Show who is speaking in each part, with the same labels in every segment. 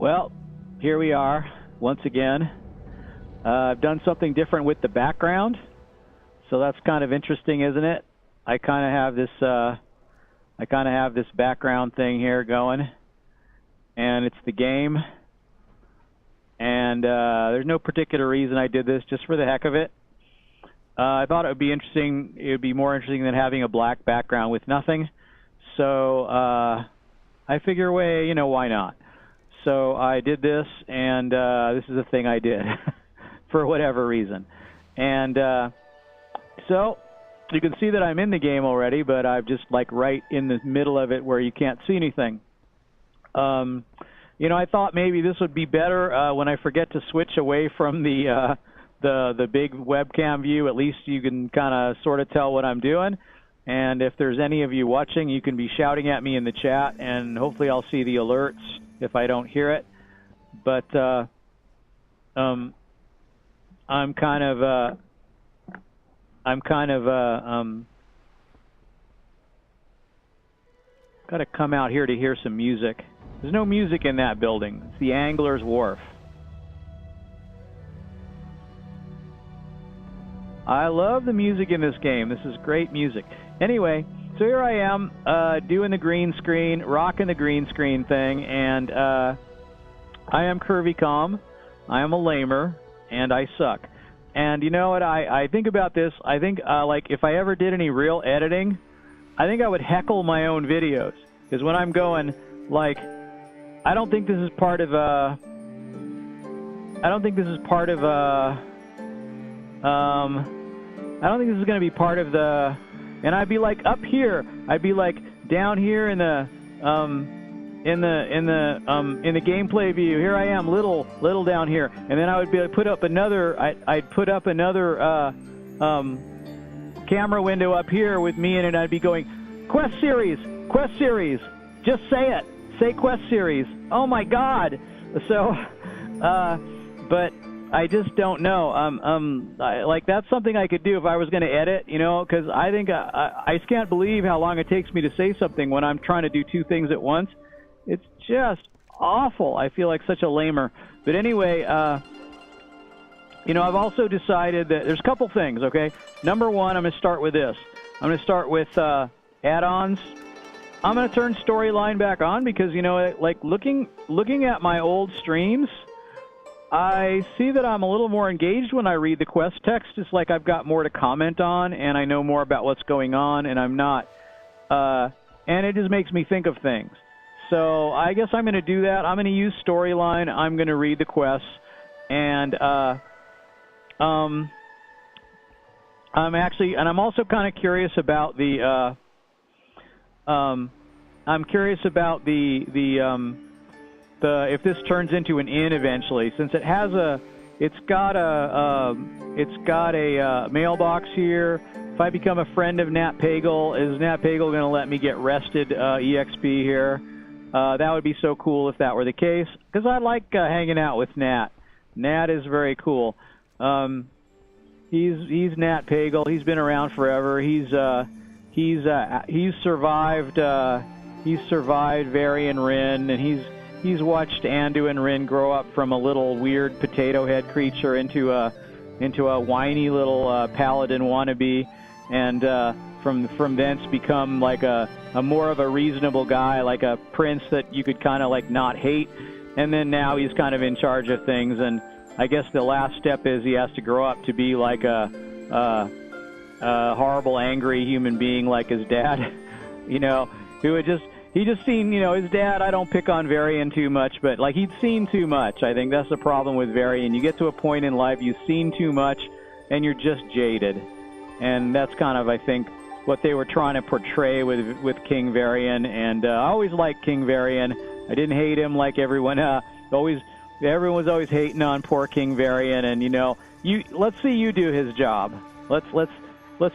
Speaker 1: Well, here we are once again. I've done something different with the background, so that's kind of interesting, isn't it? I kind of have this background thing here going, and it's the game. And there's no particular reason I did this, just for the heck of it. I thought it would be interesting. It would be more interesting than having a black background with nothing. So I figure, why not? So I did this, and this is the thing I did for whatever reason. And so you can see that I'm in the game already, but I'm just like right in the middle of it where you can't see anything. I thought maybe this would be better when I forget to switch away from the big webcam view. At least you can kind of sort of tell what I'm doing. And if there's any of you watching, you can be shouting at me in the chat, and hopefully I'll see the alerts if I don't hear it. But I'm kind of got to come out here to hear some music. There's no music in that building. It's the Angler's Wharf. I love the music in this game. This is great music. Anyway, so here I am doing the green screen, rocking the green screen thing, and I am curvycom. I am a lamer, and I suck. And you know what? I think about this. I think like if I ever did any real editing, I think I would heckle my own videos, because when I'm going like, I don't think this is part of I don't think this is part of I don't think this is going to be part of the, and I'd be like up here, I'd be like down here in the gameplay view. Here I am, little down here, and then I would be put up another. I'd put up another camera window up here with me in it. I'd be going, quest series. Just say it. Say quest series. Oh my God. So, but I just don't know. Like that's something I could do if I was going to edit, because I think I can't believe how long it takes me to say something when I'm trying to do two things at once. It's just awful. I feel like such a lamer. But anyway, I've also decided that there's a couple things, okay? Number one, I'm going to start with this. I'm going to start with add-ons. I'm going to turn storyline back on because, like looking at my old streams, I see that I'm a little more engaged when I read the quest text. It's like I've got more to comment on, and I know more about what's going on, and I'm not. And it just makes me think of things. So I guess I'm going to do that. I'm going to use storyline. I'm going to read the quests, and I'm also kind of curious about the. I'm curious about the if this turns into an inn eventually, since it's got a mailbox here. If I become a friend of Nat Pagel, is Nat Pagel going to let me get rested EXP here? That would be so cool if that were the case, because I like hanging out with Nat. Nat is very cool. He's Nat Pagel. He's been around forever. He's survived Varian Rin, and he's watched Andu and Rin grow up from a little weird potato head creature into a whiny little paladin wannabe, and from thence become like a more of a reasonable guy, like a prince that you could kind of like not hate. And then now he's kind of in charge of things, and I guess the last step is he has to grow up to be like a horrible, angry human being like his dad, who had he just seen, his dad. I don't pick on Varian too much, but like he'd seen too much. I think that's the problem with Varian. You get to a point in life, you've seen too much, and you're just jaded. And that's kind of, I think, what they were trying to portray with King Varian. And I always liked King Varian. I didn't hate him like everyone. Everyone was always hating on poor King Varian. And let's see you do his job. Let's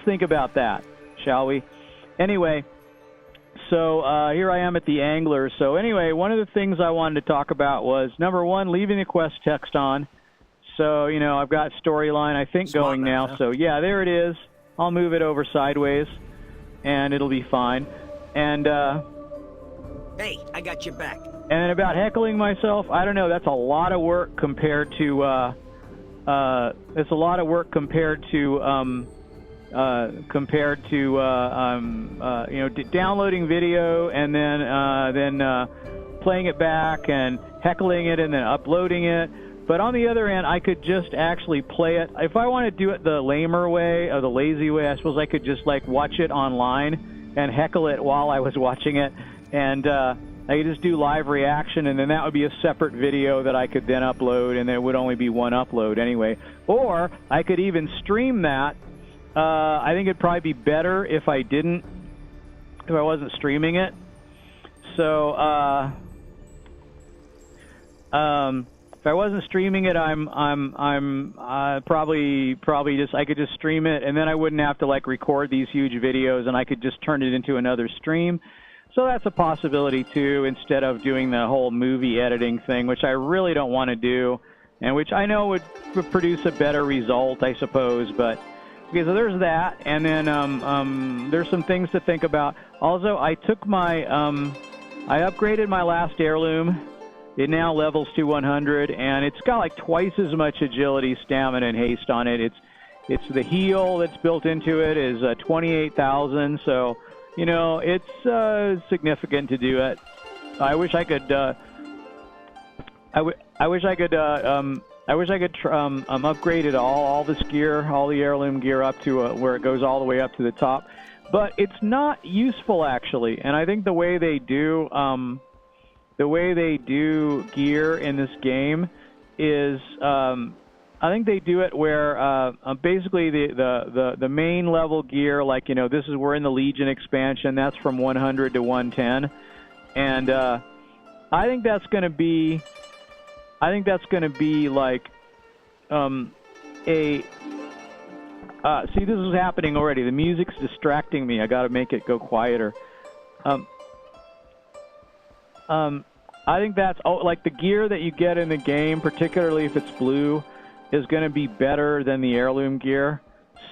Speaker 1: think about that, shall we? Anyway. So here I am at the Anglers. So anyway, one of the things I wanted to talk about was, number one, leaving the quest text on. So, I've got storyline, I think, going now. Huh? So, yeah, there it is. I'll move it over sideways, and it'll be fine. And,
Speaker 2: Hey, I got your back.
Speaker 1: And then about heckling myself, I don't know. That's a lot of work compared to. It's a lot of work compared to downloading video and then playing it back and heckling it and then uploading it. But on the other hand, I could just actually play it. If I want to do it the lamer way or the lazy way, I suppose I could just like watch it online and heckle it while I was watching it, and I could just do live reaction, and then that would be a separate video that I could then upload, and there would only be one upload anyway. Or I could even stream that. I think it'd probably be better if I wasn't streaming it. So if I wasn't streaming it, I'm probably just, I could just stream it, and then I wouldn't have to like record these huge videos, and I could just turn it into another stream. So that's a possibility too, instead of doing the whole movie editing thing, which I really don't want to do, and which I know would produce a better result, I suppose. But okay, so there's that, and then there's some things to think about. Also, I took my I upgraded my last heirloom. It now levels to 100, and it's got like twice as much agility, stamina, and haste on it. It's the heal that's built into it is 28,000, so you know it's significant to do it. I wish I could. I wish I could upgrade it all this gear, all the heirloom gear up to where it goes all the way up to the top. But it's not useful actually, and I think the way they do gear in this game is I think they do it where basically the main level gear, like, you know, this is, we're in the Legion expansion, that's from 100 to 110, and I think that's going to be like see, this is happening already. The music's distracting me. I got to make it go quieter. I think that's like the gear that you get in the game, particularly if it's blue, is going to be better than the heirloom gear.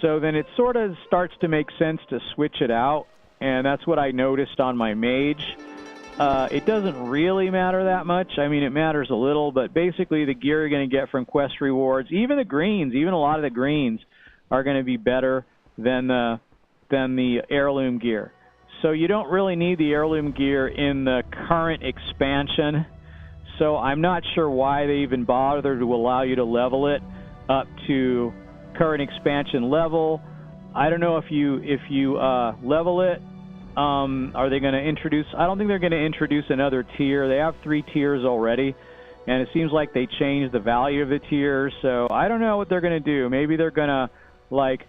Speaker 1: So then it sort of starts to make sense to switch it out, and that's what I noticed on my mage. It doesn't really matter that much. I mean, it matters a little, but basically the gear you're going to get from quest rewards, even the greens, even a lot of the greens, are going to be better than the heirloom gear. So you don't really need the heirloom gear in the current expansion. So I'm not sure why they even bother to allow you to level it up to current expansion level. I don't know if you level it. Are they going to introduce? I don't think they're going to introduce another tier. They have 3 tiers already, and it seems like they changed the value of the tiers. So I don't know what they're going to do. Maybe they're going to like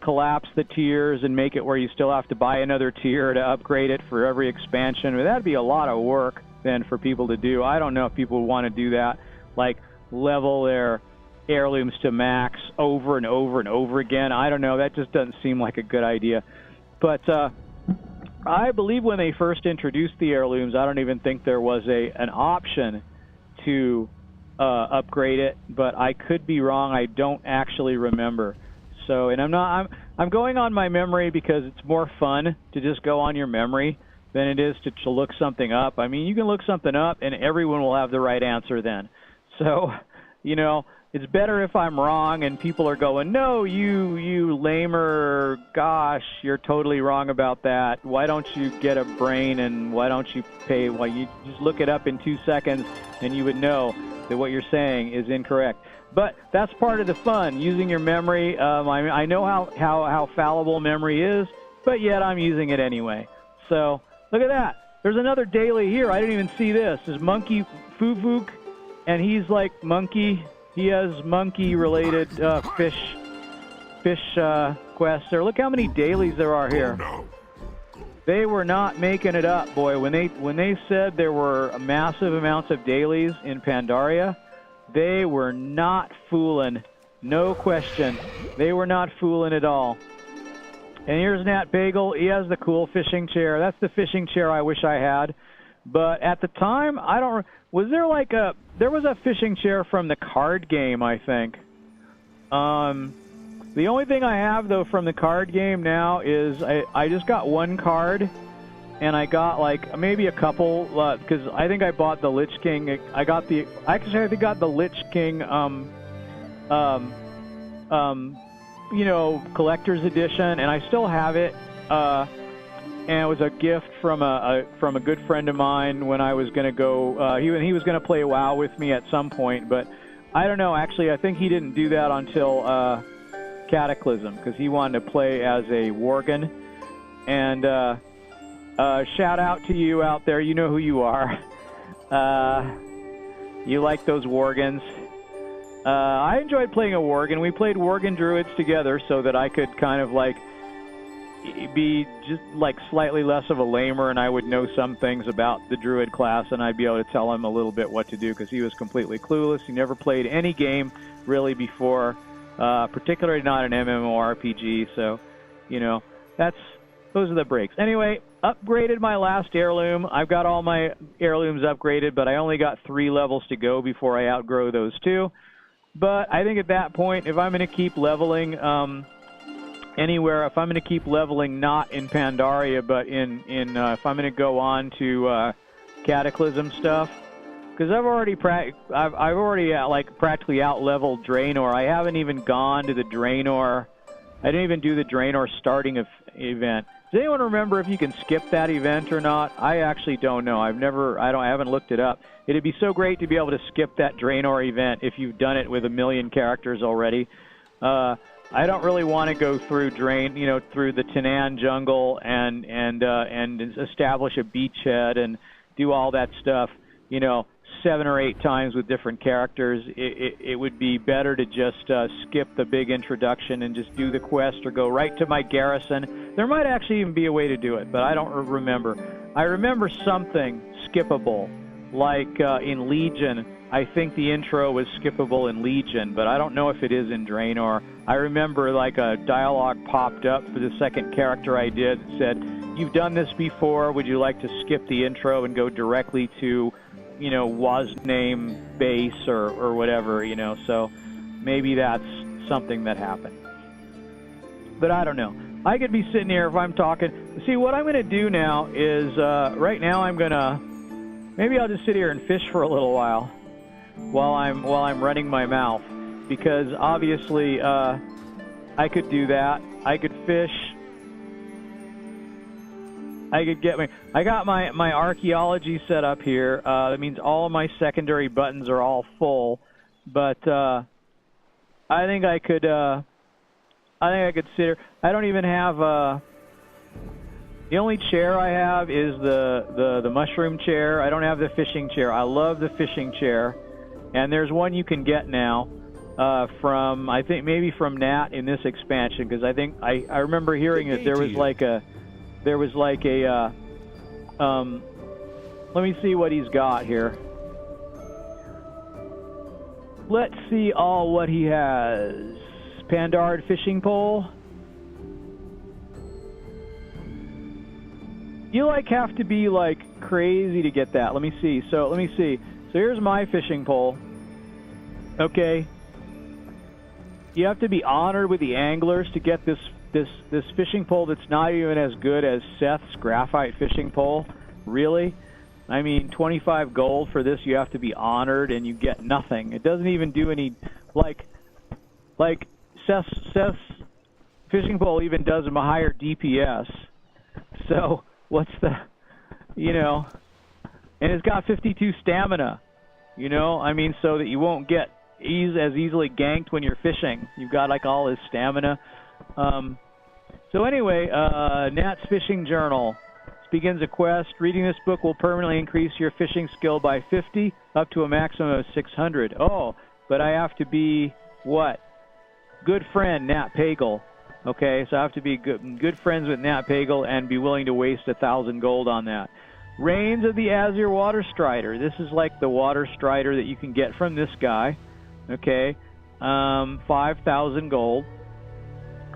Speaker 1: collapse the tiers and make it where you still have to buy another tier to upgrade it for every expansion. But that'd be a lot of work then for people to do. I don't know if people would want to do that, like level their heirlooms to max over and over and over again. I don't know. That just doesn't seem like a good idea. But I believe when they first introduced the heirlooms, I don't even think there was an option to upgrade it, but I could be wrong. I don't actually remember. So, and I'm going on my memory because it's more fun to just go on your memory than it is to look something up. I mean, you can look something up and everyone will have the right answer then. So, you know, it's better if I'm wrong and people are going, no, you lamer, gosh, you're totally wrong about that. Why don't you get a brain and why don't you pay? Well, you just look it up in 2 seconds and you would know that what you're saying is incorrect. But that's part of the fun, using your memory. I know how fallible memory is, but yet I'm using it anyway. So look at that. There's another daily here. I didn't even see this. There's Monkey Fuvuk, and he's like monkey. He has monkey-related fish quests there. Look how many dailies there are here. They were not making it up, boy. When they said there were massive amounts of dailies in Pandaria, they were not fooling. No question. They were not fooling at all. And here's Nat Bagel. He has the cool fishing chair. That's the fishing chair I wish I had. But at the time, I don't... Was there like a... There was a fishing chair from the card game, I think. The only thing I have, though, from the card game now is I just got one card. and I got like maybe a couple because I think I bought the Lich King. I got the actually I think I got the Lich King you know, collector's edition, and I still have it. And it was a gift from a good friend of mine when I was going to go. He was going to play WoW with me at some point, but I don't know. Actually, I think he didn't do that until Cataclysm because he wanted to play as a Worgen. And shout out to you out there. You know who you are. You like those Worgens. I enjoyed playing a Worgen. We played Worgen Druids together so that I could kind of like be just like slightly less of a lamer, and I would know some things about the Druid class, and I'd be able to tell him a little bit what to do because he was completely clueless. He never played any game really before, particularly not an MMORPG. So, you know, those are the breaks. Anyway, upgraded my last heirloom. I've got all my heirlooms upgraded, but I only got 3 levels to go before I outgrow those 2. But I think at that point, if I'm going to keep leveling anywhere, if I'm going to keep leveling not in Pandaria, but if I'm going to go on to Cataclysm stuff, because I've already like practically out-leveled Draenor. I haven't even gone to the Draenor. I didn't even do the Draenor starting event. Does anyone remember if you can skip that event or not? I actually don't know. I haven't looked it up. It'd be so great to be able to skip that Draenor event if you've done it with 1 million characters already. I don't really want to go through through the Tanan jungle and establish a beachhead and do all that stuff, 7 or 8 times with different characters. It would be better to just skip the big introduction and just do the quest or go right to my garrison. There might actually even be a way to do it, but I don't remember. I remember something skippable, like in Legion. I think the intro was skippable in Legion, but I don't know if it is in Draenor. I remember like a dialogue popped up for the second character I did that said, "You've done this before, would you like to skip the intro and go directly to was name base or whatever, so maybe that's something that happened. But I don't know. I could be sitting here if I'm talking. See, what I'm going to do now is, right now maybe I'll just sit here and fish for a little while I'm running my mouth, because obviously, I could do that. I could fish. I got my archaeology set up here. That means all of my secondary buttons are all full. But I think I could sit here. I don't even have the only chair I have is the mushroom chair. I don't have the fishing chair. I love the fishing chair, and there's one you can get now from, I think maybe from Nat in this expansion, because I think I remember hearing that there was like a let me see what he's got here. Let's see what he has. Pandaria fishing pole. You have to be crazy to get that. Let me see. So here's my fishing pole. Okay. You have to be honored with the anglers to get this fishing pole that's not even as good as Seth's graphite fishing pole. Really? I mean, 25 gold for this, you have to be honored, and you get nothing. It doesn't even do any, like Seth's fishing pole even does him a higher DPS. So, what's the, and it's got 52 stamina, I mean, so that you won't get as easily ganked when you're fishing. You've got, all his stamina. So anyway, Nat's Fishing Journal. This begins a quest. Reading this book will permanently increase your fishing skill by 50, up to a maximum of 600. Oh, but I have to be, what? Good friend, Nat Pagel. Okay, so I have to be good friends with Nat Pagel and be willing to waste 1,000 gold on that. Reigns of the Azure Water Strider. This is like the water strider that you can get from this guy. Okay, 5,000 gold.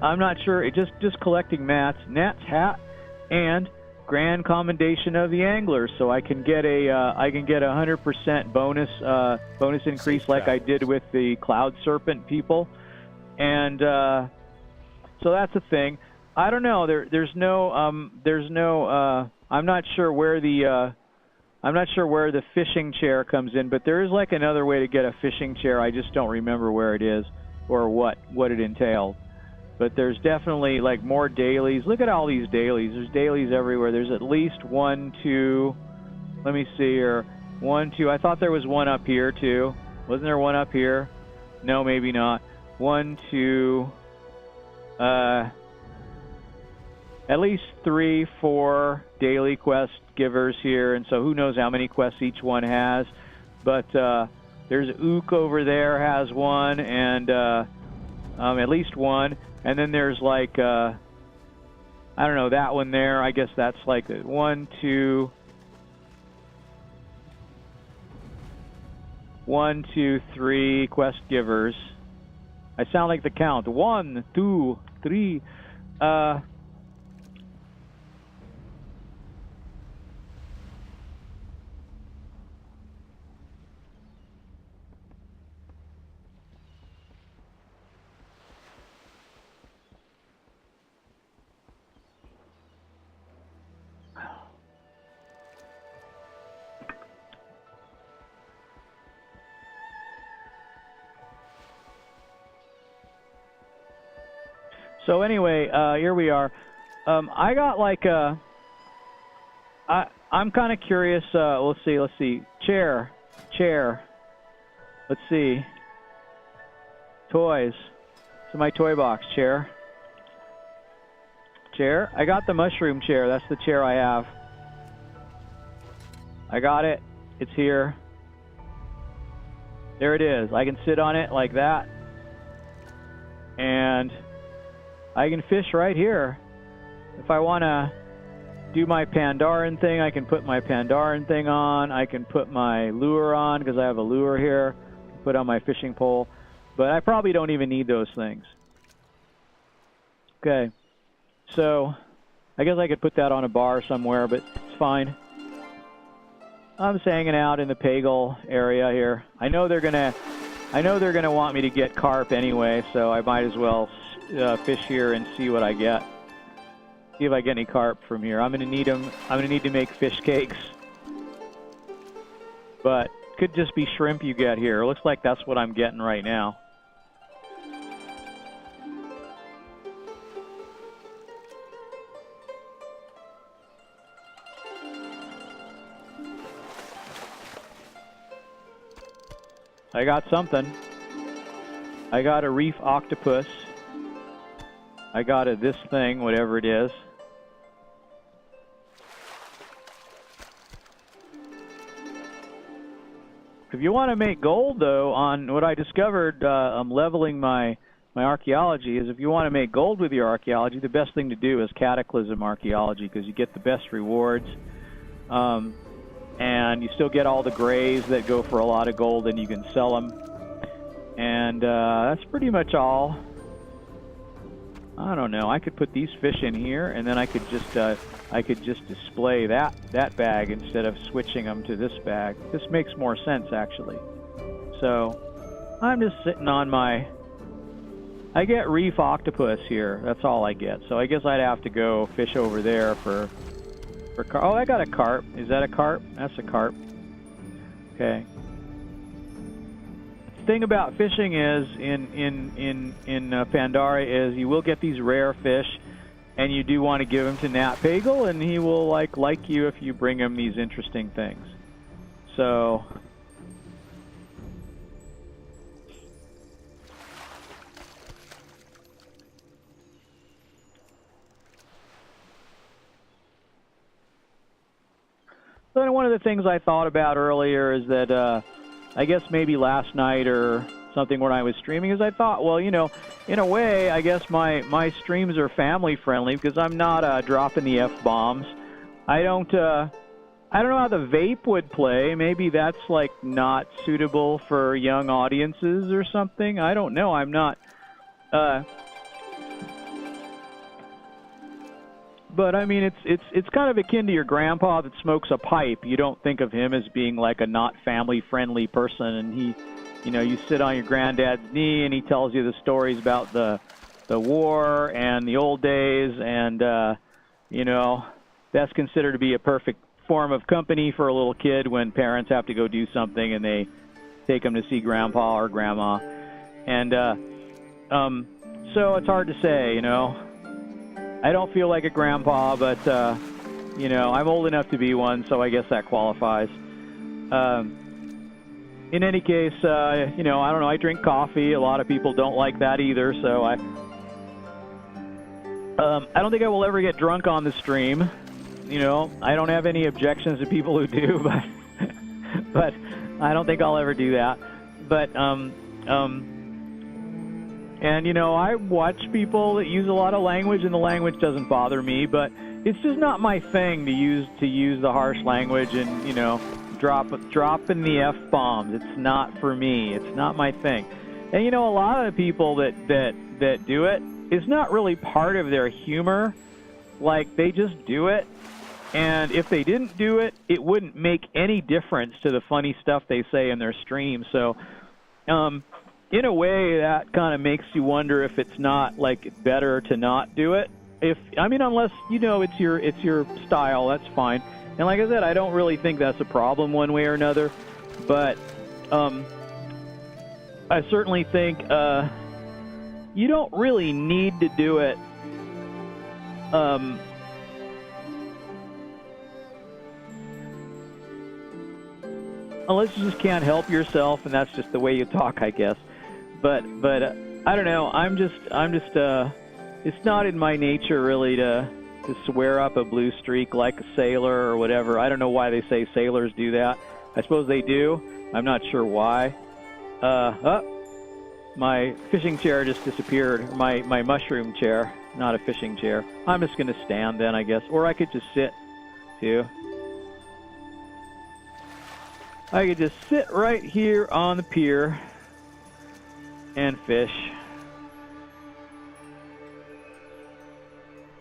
Speaker 1: I'm not sure. Just collecting Nat's hat and Grand Commendation of the Anglers, so I can get a 100% bonus increase like I did with the Cloud Serpent people, and so that's a thing. I don't know. There's no. I'm not sure where the. I'm not sure where the fishing chair comes in, but there is like another way to get a fishing chair. I just don't remember where it is or what it entails. But there's definitely like more dailies. Look at all these dailies. There's dailies everywhere. There's at least 1, 2. Let me see here. 1, 2. I thought there was one up here too. Wasn't there one up here? No, maybe not. 1, 2. At least 3, 4 daily quest givers here, and so who knows how many quests each one has. But there's Ook over there has one, and at least one. And then there's like I don't know, that one there. I guess that's like 1, 2. 1, 2, 3 quest givers. I sound like the count. 1, 2, 3. So anyway, here we are. I got like I'm kind of curious. Let's see. Chair. Let's see. Toys. So my toy box. Chair. I got the mushroom chair. That's the chair I have. I got it. It's here. There it is. I can sit on it like that. And I can fish right here. If I want to do my Pandarian thing, I can put my Pandarian thing on. I can put my lure on because I have a lure here. Put on my fishing pole. But I probably don't even need those things. Okay. So I guess I could put that on a bar somewhere, but it's fine. I'm just hanging out in the Pagel area here. I know they're gonna want me to get carp anyway, so I might as well fish here and see what I get. See if I get any carp from here. I'm gonna need them. I'm gonna need to make fish cakes, but could just be shrimp you get here. It looks like that's what I'm getting right now. I got something. I got a reef octopus. I got this thing, whatever it is. If you want to make gold, though, on what I discovered, I'm leveling my archaeology, is if you want to make gold with your archaeology, the best thing to do is cataclysm archaeology, because you get the best rewards. And you still get all the grays that go for a lot of gold, and you can sell them. And that's pretty much all. I don't know. I could put these fish in here, and then I could just display that bag instead of switching them to this bag. This makes more sense, actually. So I'm just sitting on my. I get reef octopus here. That's all I get. So I guess I'd have to go fish over there for carp. Oh, I got a carp. Is that a carp? That's a carp. Okay. The thing about fishing is in Pandaria is you will get these rare fish, and you do want to give them to Nat Pagel, and he will like you if you bring him these interesting things. So. Then one of the things I thought about earlier is that I guess maybe last night or something when I was streaming is I thought, well, you know, in a way, I guess my streams are family friendly because I'm not dropping the F-bombs. I don't know how the vape would play. Maybe that's like not suitable for young audiences or something. I don't know. I'm not. But I mean, it's kind of akin to your grandpa that smokes a pipe. You don't think of him as being like a not family-friendly person, and he, you know, you sit on your granddad's knee and he tells you the stories about the the war and the old days, and you know, that's considered to be a perfect form of company for a little kid when parents have to go do something and they take them to see grandpa or grandma. And so it's hard to say, you know. I don't feel like a grandpa, but you know, I'm old enough to be one, so I guess that qualifies. In any case, you know, I don't know, I drink coffee. A lot of people don't like that either, so I don't think I will ever get drunk on the stream. You know, I don't have any objections to people who do, but I don't think I'll ever do that. But and you know, I watch people that use a lot of language, and the language doesn't bother me, but it's just not my thing to use the harsh language and, you know, dropping the F-bombs. It's not for me. It's not my thing. And you know, a lot of the people that do it, it's not really part of their humor. Like, they just do it, and if they didn't do it, it wouldn't make any difference to the funny stuff they say in their stream. So in a way, that kind of makes you wonder if it's not, like, better to not do it. I mean, unless, you know, it's your style, that's fine. And like I said, I don't really think that's a problem one way or another. But I certainly think you don't really need to do it. Unless you just can't help yourself, and that's just the way you talk, I guess. But I don't know. I'm just it's not in my nature really to swear up a blue streak like a sailor or whatever. I don't know why they say sailors do that. I suppose they do. I'm not sure why. My fishing chair just disappeared. My mushroom chair, not a fishing chair. I'm just going to stand then, I guess. Or I could just sit, too. I could just sit right here on the pier and fish.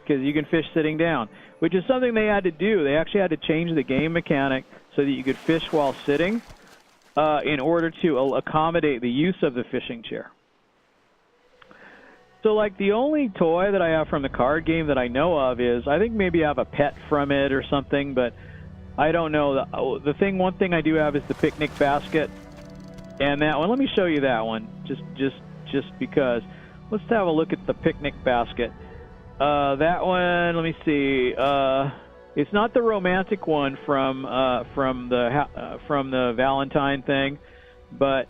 Speaker 1: Because you can fish sitting down, which is something they had to do. They actually had to change the game mechanic so that you could fish while sitting in order to accommodate the use of the fishing chair. So, like, the only toy that I have from the card game that I know of is, I think maybe I have a pet from it or something, but I don't know. One thing I do have is the picnic basket, and that one. Let me show you that one, just because. Let's have a look at the picnic basket. That one, let me see. It's not the romantic one from the Valentine thing, but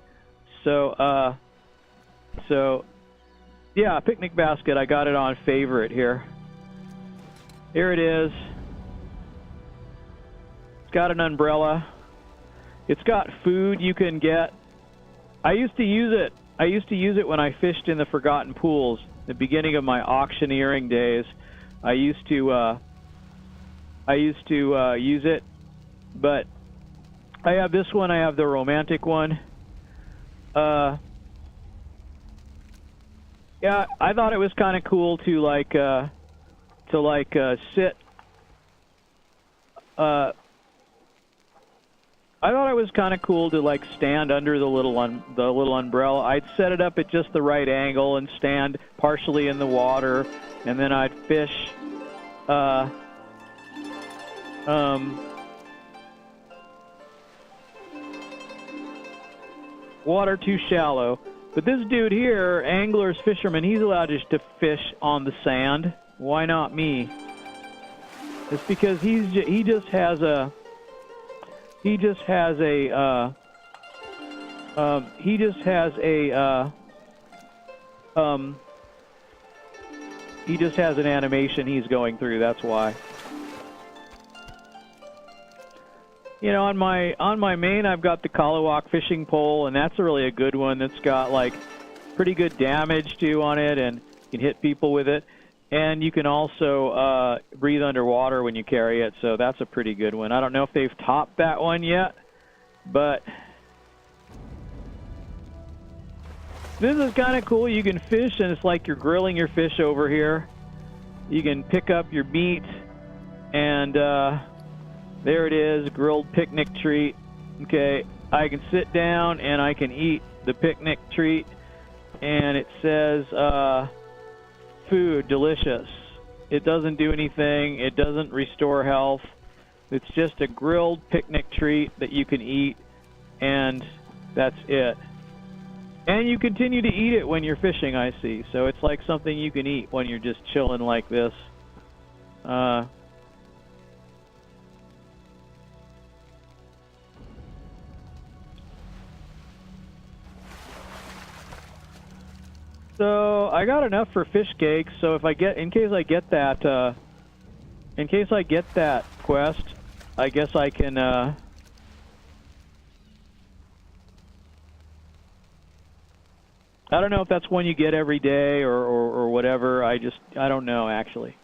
Speaker 1: so yeah, picnic basket. I got it on favorite here. Here it is. It's got an umbrella. It's got food you can get. I used to use it. I used to use it when I fished in the Forgotten Pools. The beginning of my auctioneering days, I used to use it, but I have this one. I have the romantic one. Yeah, I thought it was kind of cool to sit. I thought it was kind of cool to like stand under the little umbrella. I'd set it up at just the right angle and stand partially in the water, and then I'd fish. Water too shallow. But this dude here, angler's fisherman, he's allowed to fish on the sand. Why not me? It's because he just has a an animation he's going through. That's why. You know, on my main, I've got the Kalawak fishing pole, and that's really a good one. That's got like pretty good damage too on it, and you can hit people with it. And you can also breathe underwater when you carry it, so that's a pretty good one. I don't know if they've topped that one yet, but this is kind of cool. You can fish, and it's like you're grilling your fish over here. You can pick up your meat, and there it is, grilled picnic treat. Okay, I can sit down, and I can eat the picnic treat, and it says... food, delicious. It doesn't do anything. It doesn't restore health. It's just a grilled picnic treat that you can eat, and that's it. And you continue to eat it when you're fishing, I see. So it's like something you can eat when you're just chilling like this. So I got enough for fish cakes. So if I get, in case I get that quest, I guess I can. I don't know if that's one you get every day or whatever. I don't know actually.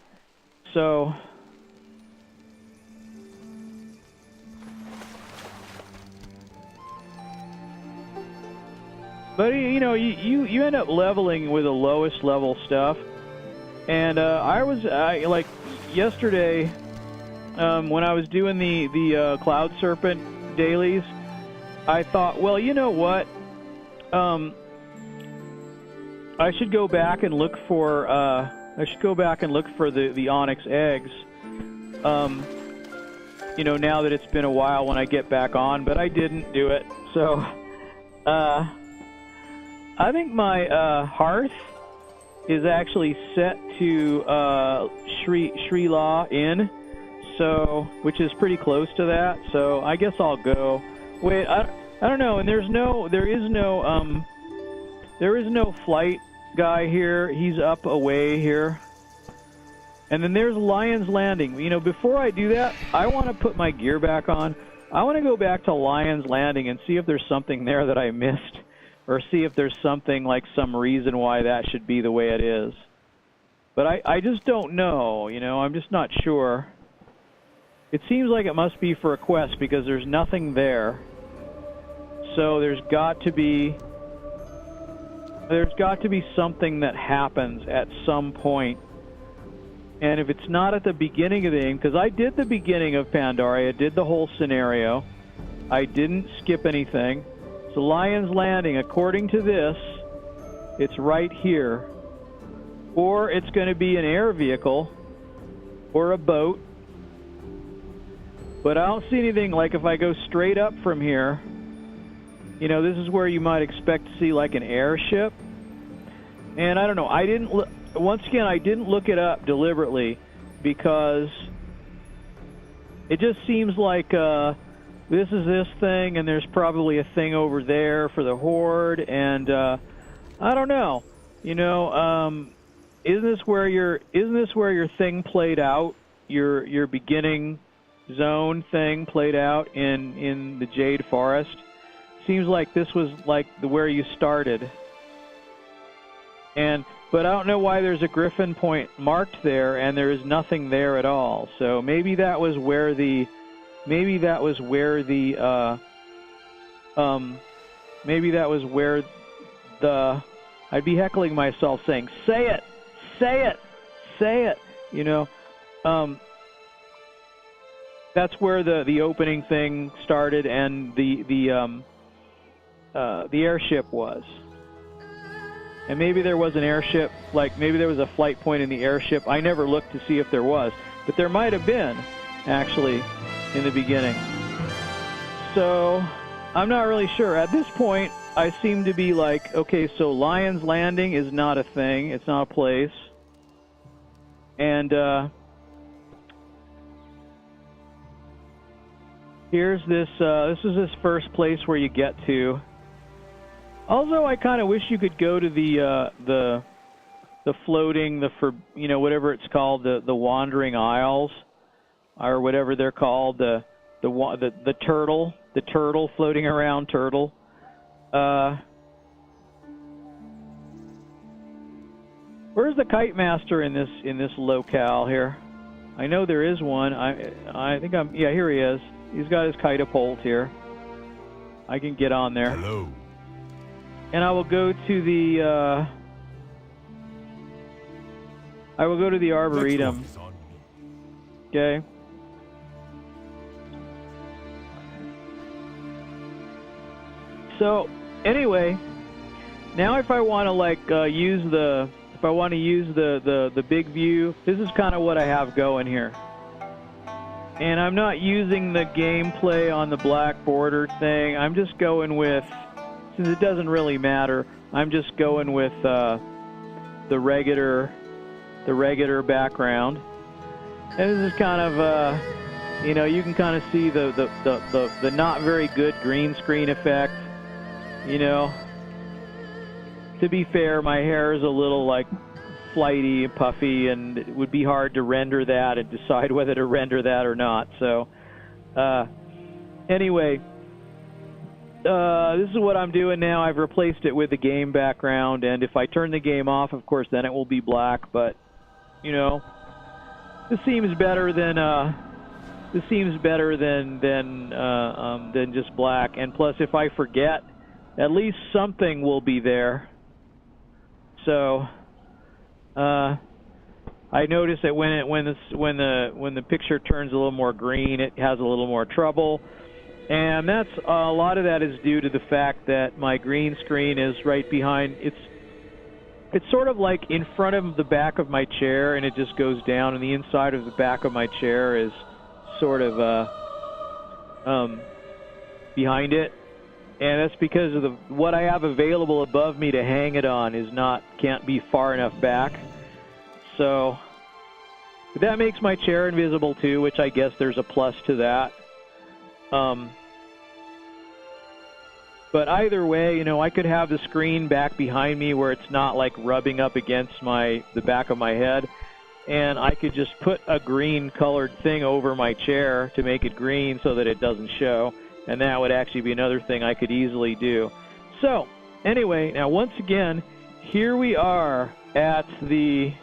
Speaker 1: So. But you know, you end up leveling with the lowest level stuff, and I like yesterday when I was doing the Cloud Serpent dailies, I thought, well, you know what, I should go back and look for the Onyx eggs. You know, now that it's been a while when I get back on, but I didn't do it, so. I think my hearth is actually set to Sri La Inn, so which is pretty close to that. So I guess I'll go. Wait, I don't know. And there is no flight guy here. He's up away here. And then there's Lion's Landing. You know, before I do that, I want to put my gear back on. I want to go back to Lion's Landing and see if there's something there that I missed. Or see if there's something, like some reason why that should be the way it is. But I just don't know, you know, I'm just not sure. It seems like it must be for a quest because there's nothing there. So there's got to be something that happens at some point. And if it's not at the beginning of the game, because I did the beginning of Pandaria, I did the whole scenario. I didn't skip anything. So Lion's Landing, according to this, it's right here. Or it's going to be an air vehicle or a boat. But I don't see anything, like if I go straight up from here, you know, this is where you might expect to see like an airship. And I don't know, once again, I didn't look it up deliberately because it just seems like this is this thing, and there's probably a thing over there for the Horde, and I don't know. You know, isn't this where your thing played out? Your beginning zone thing played out in the Jade Forest. Seems like this was like where you started. But I don't know why there's a Griffin Point marked there, and there is nothing there at all. So maybe that was where the I'd be heckling myself saying, say it, you know. That's where the opening thing started, and the airship was. And maybe there was an airship, like maybe there was a flight point in the airship. I never looked to see if there was, but there might have been, actually, in the beginning. So I'm not really sure. At this point, I seem to be like, okay, so Lion's Landing is not a thing. It's not a place. And here's this. This is this first place where you get to. Also, I kind of wish you could go to the floating, you know, whatever it's called, the Wandering Isles, or whatever they're called, the turtle, floating around turtle. Where's the Kite Master in this locale here? I know there is one. I think yeah, here he is. He's got his kitapult here. I can get on there.
Speaker 2: Hello.
Speaker 1: And I will go to the Arboretum. Okay. So anyway, now if I want to like use the if I want to use the big view, this is kind of what I have going here. And I'm not using the gameplay on the black border thing. I'm just going with, since it doesn't really matter, I'm just going with the regular background. And this is kind of, you know, you can kind of see the not very good green screen effect. You know, to be fair, my hair is a little like flighty and puffy, and it would be hard to render that and decide whether to render that or not. So anyway, this is what I'm doing now. I've replaced it with the game background, and if I turn the game off, of course, then it will be black. But you know, this seems better than just black. And plus, if I forget, at least something will be there. So I notice that when the picture turns a little more green, it has a little more trouble, and that's a lot of that is due to the fact that my green screen is right behind. It's sort of like in front of the back of my chair, and it just goes down, and the inside of the back of my chair is sort of behind it. And that's because of what I have available above me to hang it on can't be far enough back. So but that makes my chair invisible too, which I guess there's a plus to that. But either way, you know, I could have the screen back behind me where it's not like rubbing up against the back of my head, and I could just put a green colored thing over my chair to make it green so that it doesn't show. And that would actually be another thing I could easily do. So, anyway, now once again, here we are at the...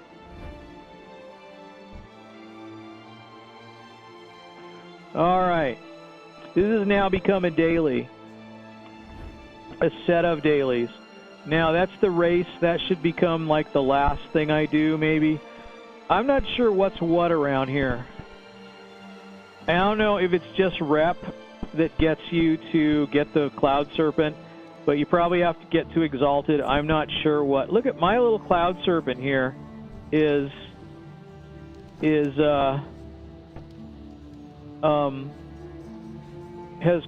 Speaker 1: Alright. This has now become a daily. A set of dailies. Now, that's the race. That should become like the last thing I do, maybe. I'm not sure what's what around here. I don't know if it's just rep that gets you to get the Cloud Serpent, but you probably have to get to Exalted. I'm not sure what. Look at my little Cloud Serpent here has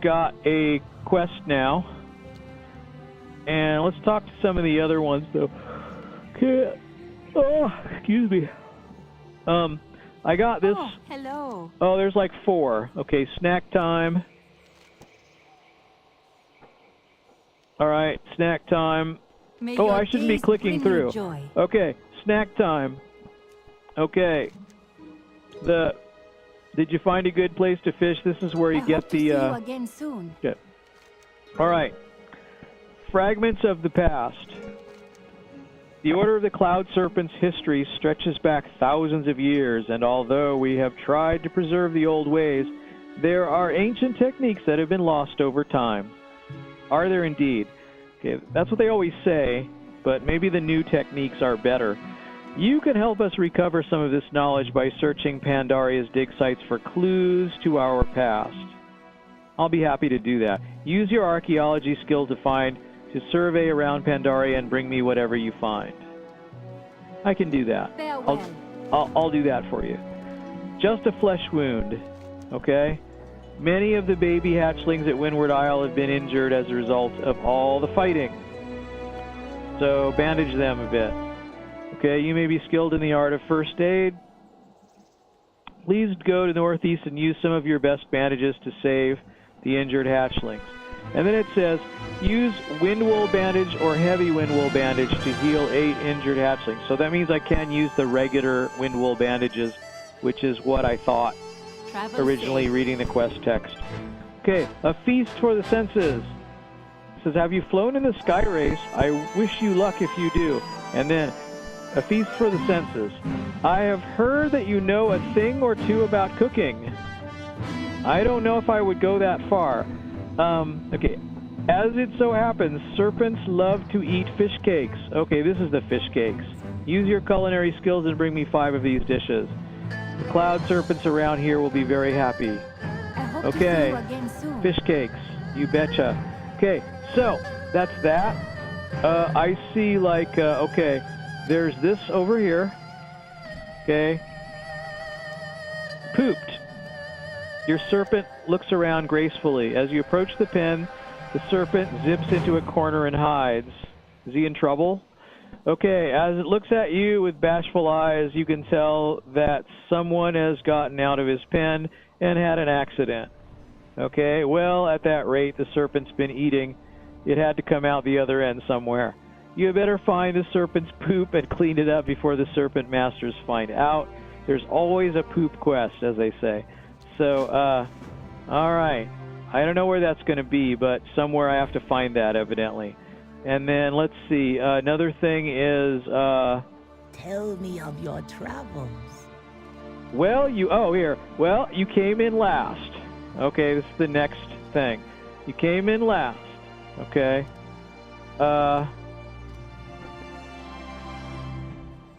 Speaker 1: got a quest now. And let's talk to some of the other ones, though. Okay. Oh, excuse me. I got this.
Speaker 2: Oh, hello.
Speaker 1: Oh, there's like 4. Okay, snack time. All right, snack time. Oh, I shouldn't be clicking through. Okay, snack time. Okay. Did you find a good place to fish? This is where you get the.
Speaker 2: See you again soon.
Speaker 1: Good. All right. Fragments of the past. The Order of the Cloud Serpent's history stretches back thousands of years, and although we have tried to preserve the old ways, there are ancient techniques that have been lost over time. Are there indeed? Okay, that's what they always say, but maybe the new techniques are better. You can help us recover some of this knowledge by searching Pandaria's dig sites for clues to our past. I'll be happy to do that. Use your archaeology skill to survey around Pandaria and bring me whatever you find. I can do that. I'll do that for you. Just a flesh wound, okay? Many of the baby hatchlings at Windward Isle have been injured as a result of all the fighting. So bandage them a bit. Okay, you may be skilled in the art of first aid. Please go to the northeast and use some of your best bandages to save the injured hatchlings. And then it says, use windwool bandage or heavy windwool bandage to heal 8 injured hatchlings. So that means I can use the regular windwool bandages, which is what I thought originally reading the quest text. Okay, a feast for the senses. It says, have you flown in the sky race? I wish you luck if you do. And then, a feast for the senses. I have heard that you know a thing or two about cooking. I don't know if I would go that far. Okay, as it so happens, serpents love to eat fish cakes. Okay, this is the fish cakes. Use your culinary skills and bring me 5 of these dishes. The cloud serpents around here will be very happy. Okay, fish cakes, you betcha. Okay, so that's that. I see, like, okay, there's this over here. Okay. Pooped. Your serpent looks around gracefully. As you approach the pen, the serpent zips into a corner and hides. Is he in trouble? Okay, as it looks at you with bashful eyes, you can tell that someone has gotten out of his pen and had an accident. Okay, well, at that rate, the serpent's been eating. It had to come out the other end somewhere. You had better find the serpent's poop and clean it up before the serpent masters find out. There's always a poop quest, as they say. So, alright. I don't know where that's going to be, but somewhere I have to find that, evidently. And then, let's see, another thing is,
Speaker 3: Tell me of your travels.
Speaker 1: well, Well, you came in last. Okay, this is the next thing. You came in last. Okay.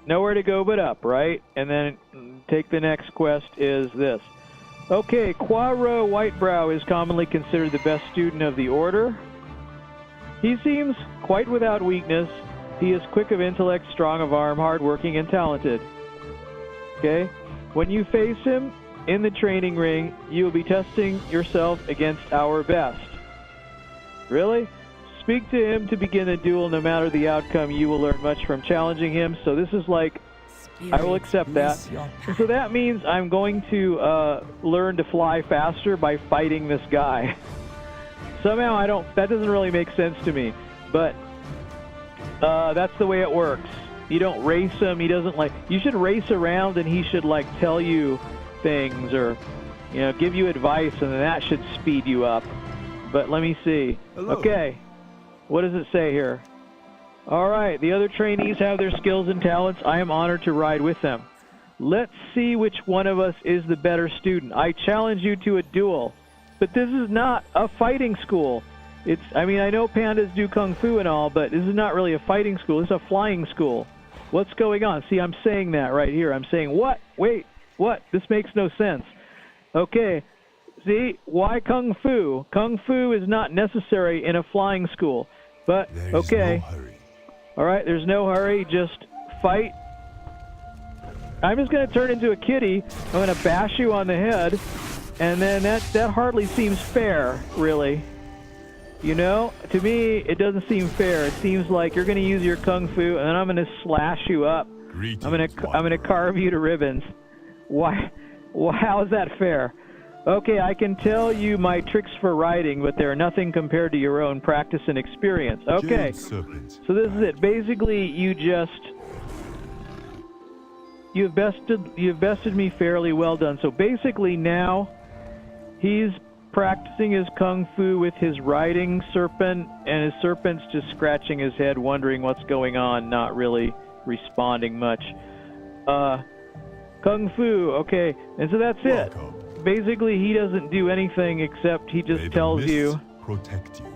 Speaker 1: Nowhere to go but up, right? And then take the next quest is this. Okay, Poirot Whitebrow is commonly considered the best student of the Order. He seems quite without weakness. He is quick of intellect, strong of arm, hardworking, and talented. Okay? When you face him in the training ring, you will be testing yourself against our best. Really? Speak to him to begin a duel. No matter the outcome, you will learn much from challenging him. So this is like, I will accept that. So that means I'm going to learn to fly faster by fighting this guy. Somehow that doesn't really make sense to me, but that's the way it works. You don't race him. He doesn't you should race around and he should tell you things or, give you advice, and then that should speed you up. But let me see.
Speaker 4: Hello.
Speaker 1: Okay. What does it say here? All right. The other trainees have their skills and talents. I am honored to ride with them. Let's see which one of us is the better student. I challenge you to a duel. But this is not a fighting school. I know pandas do kung fu and all, but this is not really a fighting school. This is a flying school. What's going on? See, I'm saying that right here. I'm saying, what? Wait, what? This makes no sense. Okay, see, why kung fu? Kung fu is not necessary in a flying school. But, okay.
Speaker 4: No hurry.
Speaker 1: All right, there's no hurry. Just fight. I'm just going to turn into a kitty. I'm going to bash you on the head. And then that hardly seems fair, really. To me, it doesn't seem fair. It seems like you're going to use your kung fu, and then I'm going to slash you up.
Speaker 4: Greetings,
Speaker 1: I'm going to carve you to ribbons. Why? How is that fair? Okay, I can tell you my tricks for riding, but they're nothing compared to your own practice and experience. Okay,
Speaker 4: Serpent.
Speaker 1: so this is it. Basically, you've bested me fairly. Well done. So basically now, he's practicing his kung fu with his riding serpent, and his serpent's just scratching his head, wondering what's going on, not really responding much. Kung fu, okay, and so that's it.
Speaker 4: Welcome.
Speaker 1: Basically, he doesn't do anything except he just tells you.
Speaker 4: Protect you.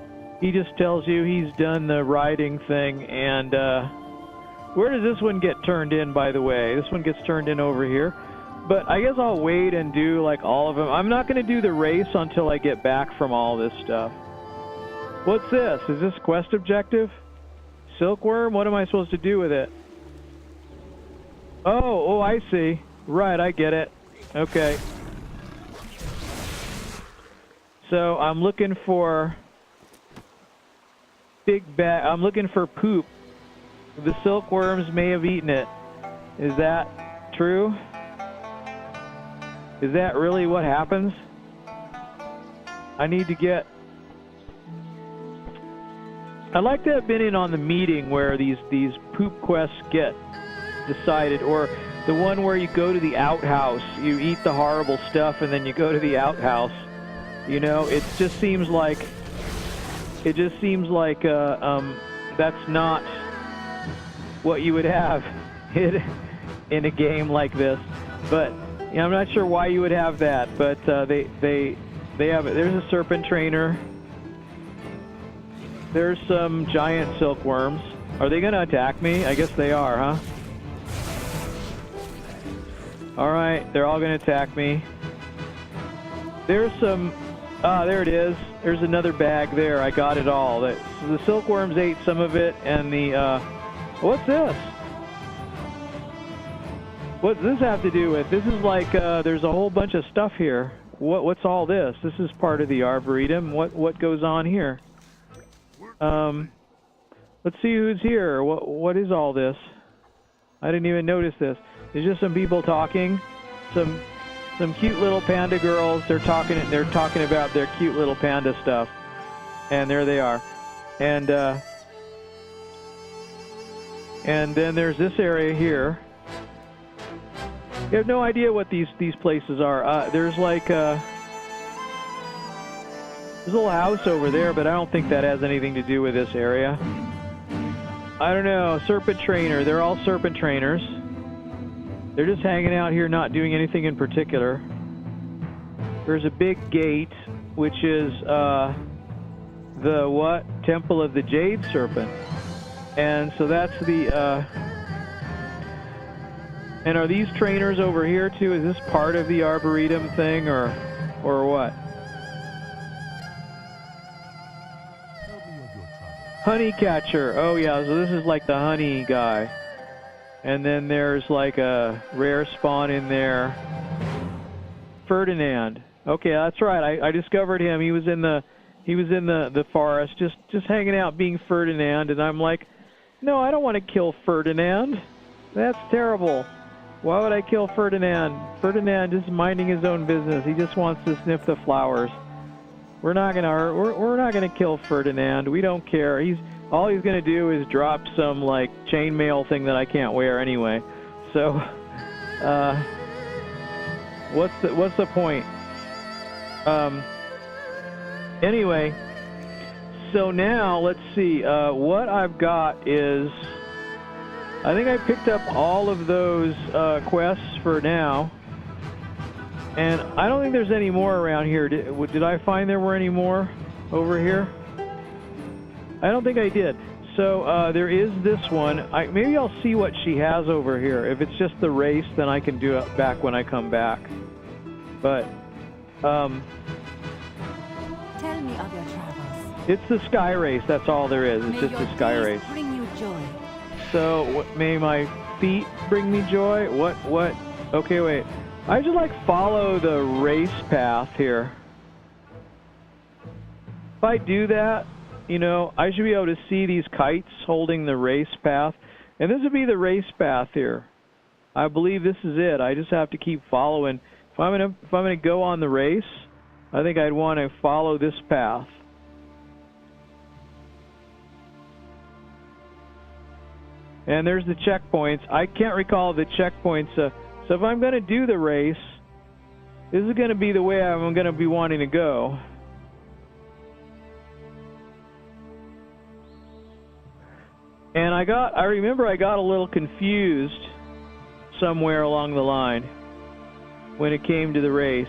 Speaker 1: He just tells you he's done the riding thing, and where does this one get turned in, by the way? This one gets turned in over here. But I guess I'll wait and do all of them. I'm not going to do the race until I get back from all this stuff. What's this? Is this quest objective? Silkworm? What am I supposed to do with it? Oh, I see. Right, I get it. Okay. So I'm looking for I'm looking for poop. The silkworms may have eaten it. Is that true? Is that really what happens? I need to get... I'd like to have been in on the meeting where these poop quests get decided, or the one where you go to the outhouse, you eat the horrible stuff, and then you go to the outhouse. It just seems like that's not what you would have in a game like this. But I'm not sure why you would have that. But they have it. There's a serpent trainer. There's some giant silkworms. Are they going to attack me? I guess they are, huh? All right, they're all going to attack me. There's some... there it is. There's another bag there. I got it all. So the silkworms ate some of it, and the... what's this? What does this have to do with? This is like there's a whole bunch of stuff here. What's all this? This is part of the Arboretum. What goes on here? Let's see who's here. What is all this? I didn't even notice this. There's just some people talking. Some cute little panda girls. They're talking about their cute little panda stuff. And there they are. And then there's this area here. You have no idea what these places are. There's like there's a little house over there, but I don't think that has anything to do with this area. I don't know. Serpent trainer. They're all serpent trainers. They're just hanging out here, not doing anything in particular. There's a big gate, which is the what? Temple of the Jade Serpent. And so that's the and are these trainers over here too? Is this part of the Arboretum thing or what? Honey catcher. Oh yeah, so this is like the honey guy. And then there's like a rare spawn in there. Ferdinand. Okay, that's right. I discovered him. He was in the forest just hanging out being Ferdinand, and I'm like, "No, I don't want to kill Ferdinand. That's terrible. Why would I kill Ferdinand? Ferdinand just minding his own business. He just wants to sniff the flowers. We're not gonna kill Ferdinand. We don't care. All he's gonna do is drop some like chainmail thing that I can't wear anyway. So, what's the point? Anyway, so now let's see. What I've got is, I think I picked up all of those quests for now. And I don't think there's any more around here. Did I find there were any more over here? I don't think I did. So there is this one. Maybe I'll see what she has over here. If it's just the race, then I can do it back when I come back. But
Speaker 2: Tell me of your travels.
Speaker 1: It's the sky race. That's all there is. It's just the sky race.
Speaker 2: Bring you joy.
Speaker 1: So may my feet bring me joy? What? Okay, wait. I just like follow the race path here. If I do that, you know, I should be able to see these kites holding the race path. And this would be the race path here. I believe this is it. I just have to keep following. If I'm gonna go on the race, I think I'd want to follow this path. And there's the checkpoints. I can't recall the checkpoints. So if I'm going to do the race, this is going to be the way I'm going to be wanting to go. And I remember I got a little confused somewhere along the line when it came to the race.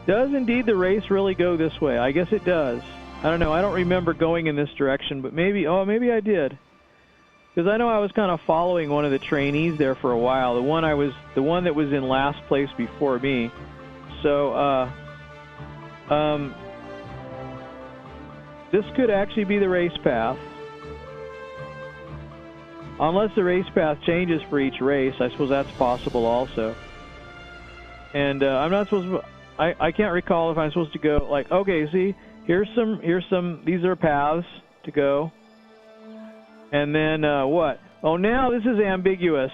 Speaker 1: Does indeed the race really go this way? I guess it does. I don't know. I don't remember going in this direction, but maybe I did. Because I know I was kind of following one of the trainees there for a while, the one that was in last place before me. So, this could actually be the race path. Unless the race path changes for each race, I suppose that's possible also. And I'm not supposed to. I can't recall if I'm supposed to go like, okay, see, here's some. These are paths to go. And then what? Oh, now this is ambiguous.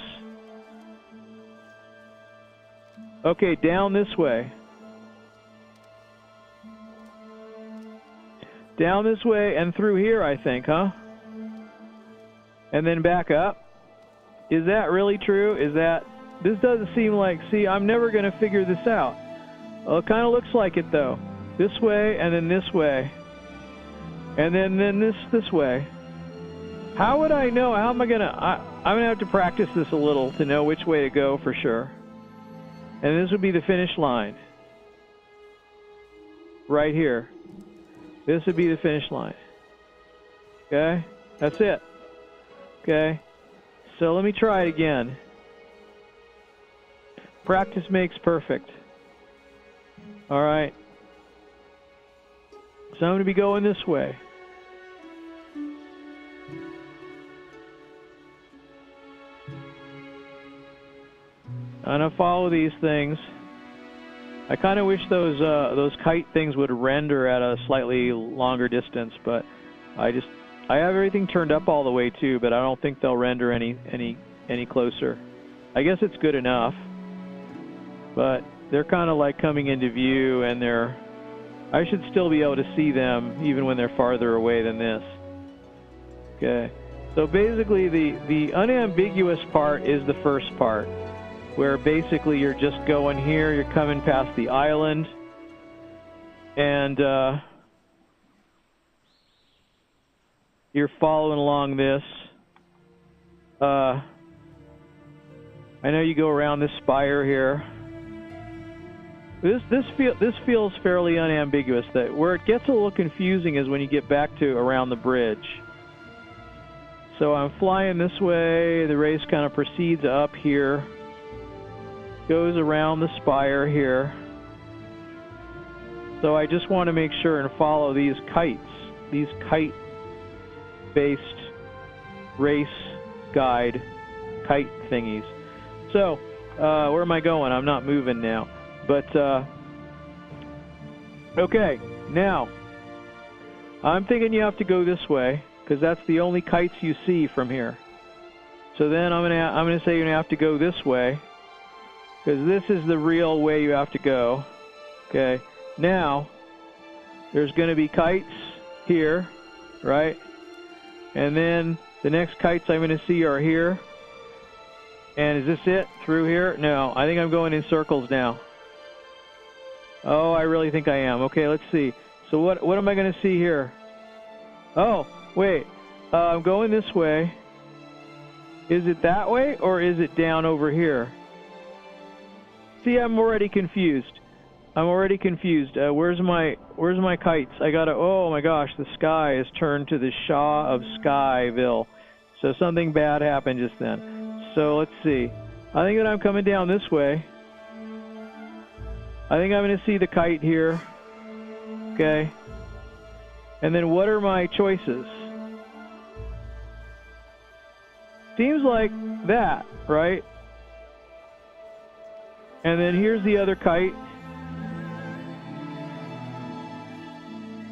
Speaker 1: Okay, down this way. Down this way and through here, I think, huh? And then back up. Is that really true? This doesn't seem like, see, I'm never going to figure this out. Well, it kind of looks like it, though. This way and then this way. And then this way. How would I know? How am I gonna? I'm gonna have to practice this a little to know which way to go for sure. And this would be the finish line. Right here. This would be the finish line. Okay? That's it. Okay? So let me try it again. Practice makes perfect. Alright. So I'm gonna be going this way. I'm gonna follow these things. I kind of wish those kite things would render at a slightly longer distance, but I have everything turned up all the way too, but I don't think they'll render any closer. I guess it's good enough, but they're kind of like coming into view, and I should still be able to see them even when they're farther away than this. Okay, so basically the unambiguous part is the first part, where basically you're just going here, you're coming past the island, and you're following along this. I know you go around this spire here. This feels fairly unambiguous. That where it gets a little confusing is when you get back to around the bridge. So I'm flying this way. The race kind of proceeds up here, goes around the spire here. So I just want to make sure and follow these kites, these kite-based race guide kite thingies. So where am I going? I'm not moving now. But okay, now I'm thinking you have to go this way, because that's the only kites you see from here. So then I'm gonna say you're gonna have to go this way, because this is the real way you have to go. Okay, now there's gonna be kites here, right? And then the next kites I'm gonna see are here. And is this it through here? No, I think I'm going in circles now. Oh, I really think I am. Okay, let's see. So what am I going to see here? Oh, wait. I'm going this way. Is it that way, or is it down over here? See, I'm already confused. Where's my kites? I gotta. Oh my gosh, the sky has turned to the Shah of Skyville. So something bad happened just then. So let's see. I think that I'm coming down this way. I think I'm going to see the kite here. Okay. And then what are my choices? Seems like that, right? And then here's the other kite.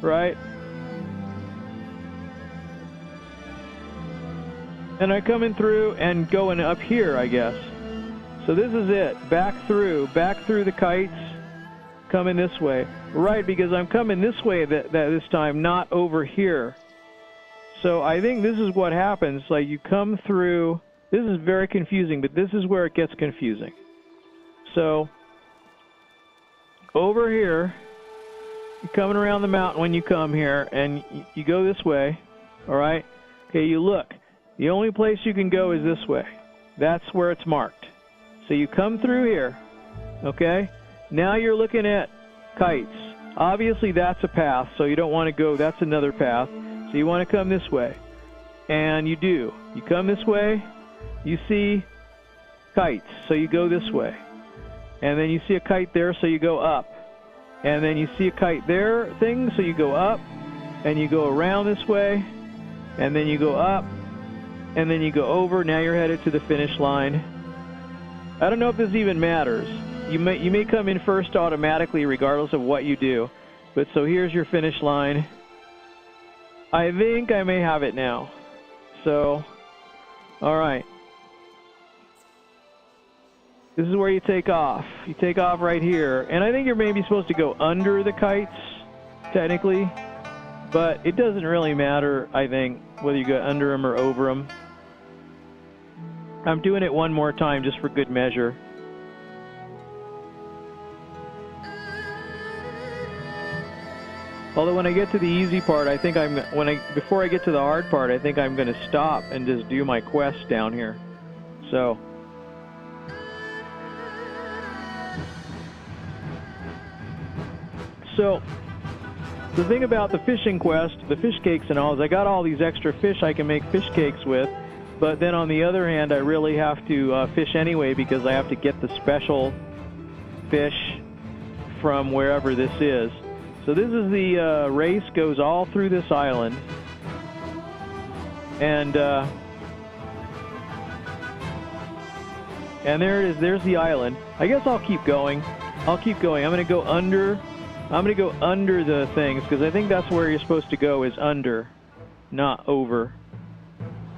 Speaker 1: Right? And I'm coming through and going up here, I guess. So this is it. Back through the kites. Coming this way, right? Because I'm coming this way this time, not over here. So I think this is what happens. Like you come through. This is very confusing, but this is where it gets confusing. So over here, you're coming around the mountain when you come here, and you go this way. All right. Okay. You look. The only place you can go is this way. That's where it's marked. So you come through here. Okay. Now you're looking at kites. Obviously that's a path, so you don't want to go, that's another path. So you want to come this way. And you do. You come this way, you see kites, so you go this way. And then you see a kite there, so you go up. And then you see a kite there so you go up, and you go around this way, and then you go up, and then you go over. Now you're headed to the finish line. I don't know if this even matters. You may come in first automatically regardless of what you do. But so here's your finish line. I think I may have it now. So, all right. This is where you take off. You take off right here. And I think you're maybe supposed to go under the kites, technically. But it doesn't really matter, I think, whether you go under them or over them. I'm doing it one more time just for good measure. Although when I get to the easy part, I think before I get to the hard part, I think I'm going to stop and just do my quest down here. So the thing about the fishing quest, the fish cakes and all, is I got all these extra fish I can make fish cakes with. But then on the other hand, I really have to fish anyway, because I have to get the special fish from wherever this is. So this is the race goes all through this island. And And there it is. There's the island. I guess I'll keep going. I'll keep going. I'm going to go under. I'm going to go under the things because I think that's where you're supposed to go is under, not over.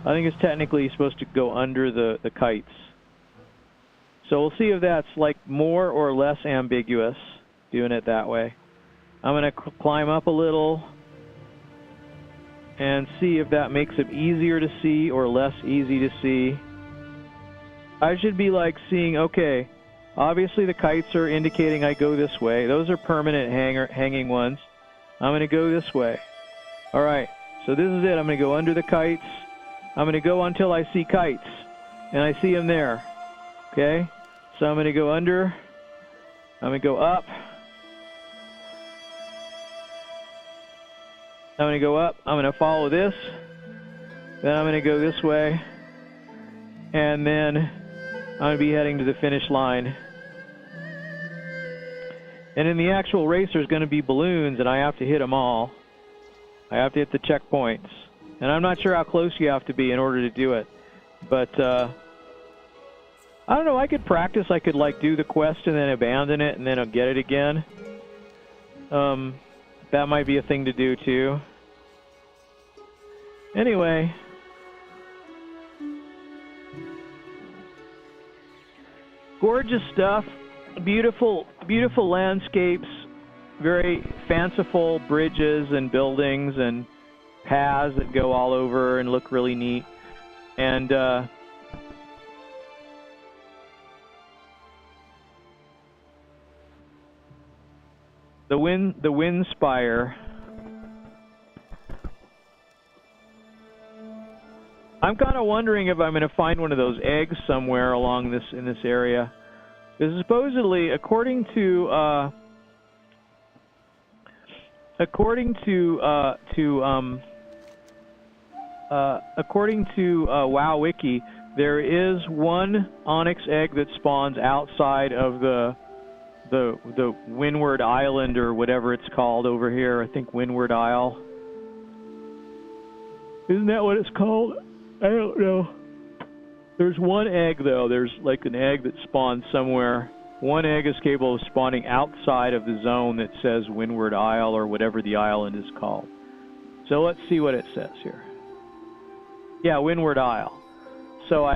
Speaker 1: I think it's technically supposed to go under the kites. So we'll see if that's like more or less ambiguous doing it that way. I'm going to climb up a little and see if that makes it easier to see or less easy to see. I should be like seeing, okay, obviously the kites are indicating I go this way. Those are permanent hanging ones. I'm going to go this way. All right, so this is it. I'm going to go under the kites. I'm going to go until I see kites, and I see them there. Okay, so I'm going to go under. I'm going to go up. I'm going to go up. I'm going to follow this. Then I'm going to go this way. And then I'm going to be heading to the finish line. And in the actual race, there's going to be balloons, and I have to hit them all. I have to hit the checkpoints. And I'm not sure how close you have to be in order to do it. But, I don't know, I could practice. I could, like, do the quest and then abandon it, and then I'll get it again. That might be a thing to do, too. Anyway. Gorgeous stuff. Beautiful, beautiful landscapes. Very fanciful bridges and buildings and paths that go all over and look really neat. And, the wind spire. I'm kind of wondering if I'm going to find one of those eggs somewhere along in this area. Because supposedly, according to WoW Wiki, there is one onyx egg that spawns outside of the Windward Island or whatever it's called over here. I think Windward Isle. Isn't that what it's called? I don't know. There's one egg though. There's like an egg that spawns somewhere. One egg is capable of spawning outside of the zone that says Windward Isle or whatever the island is called. So let's see what it says here. Yeah, Windward Isle. So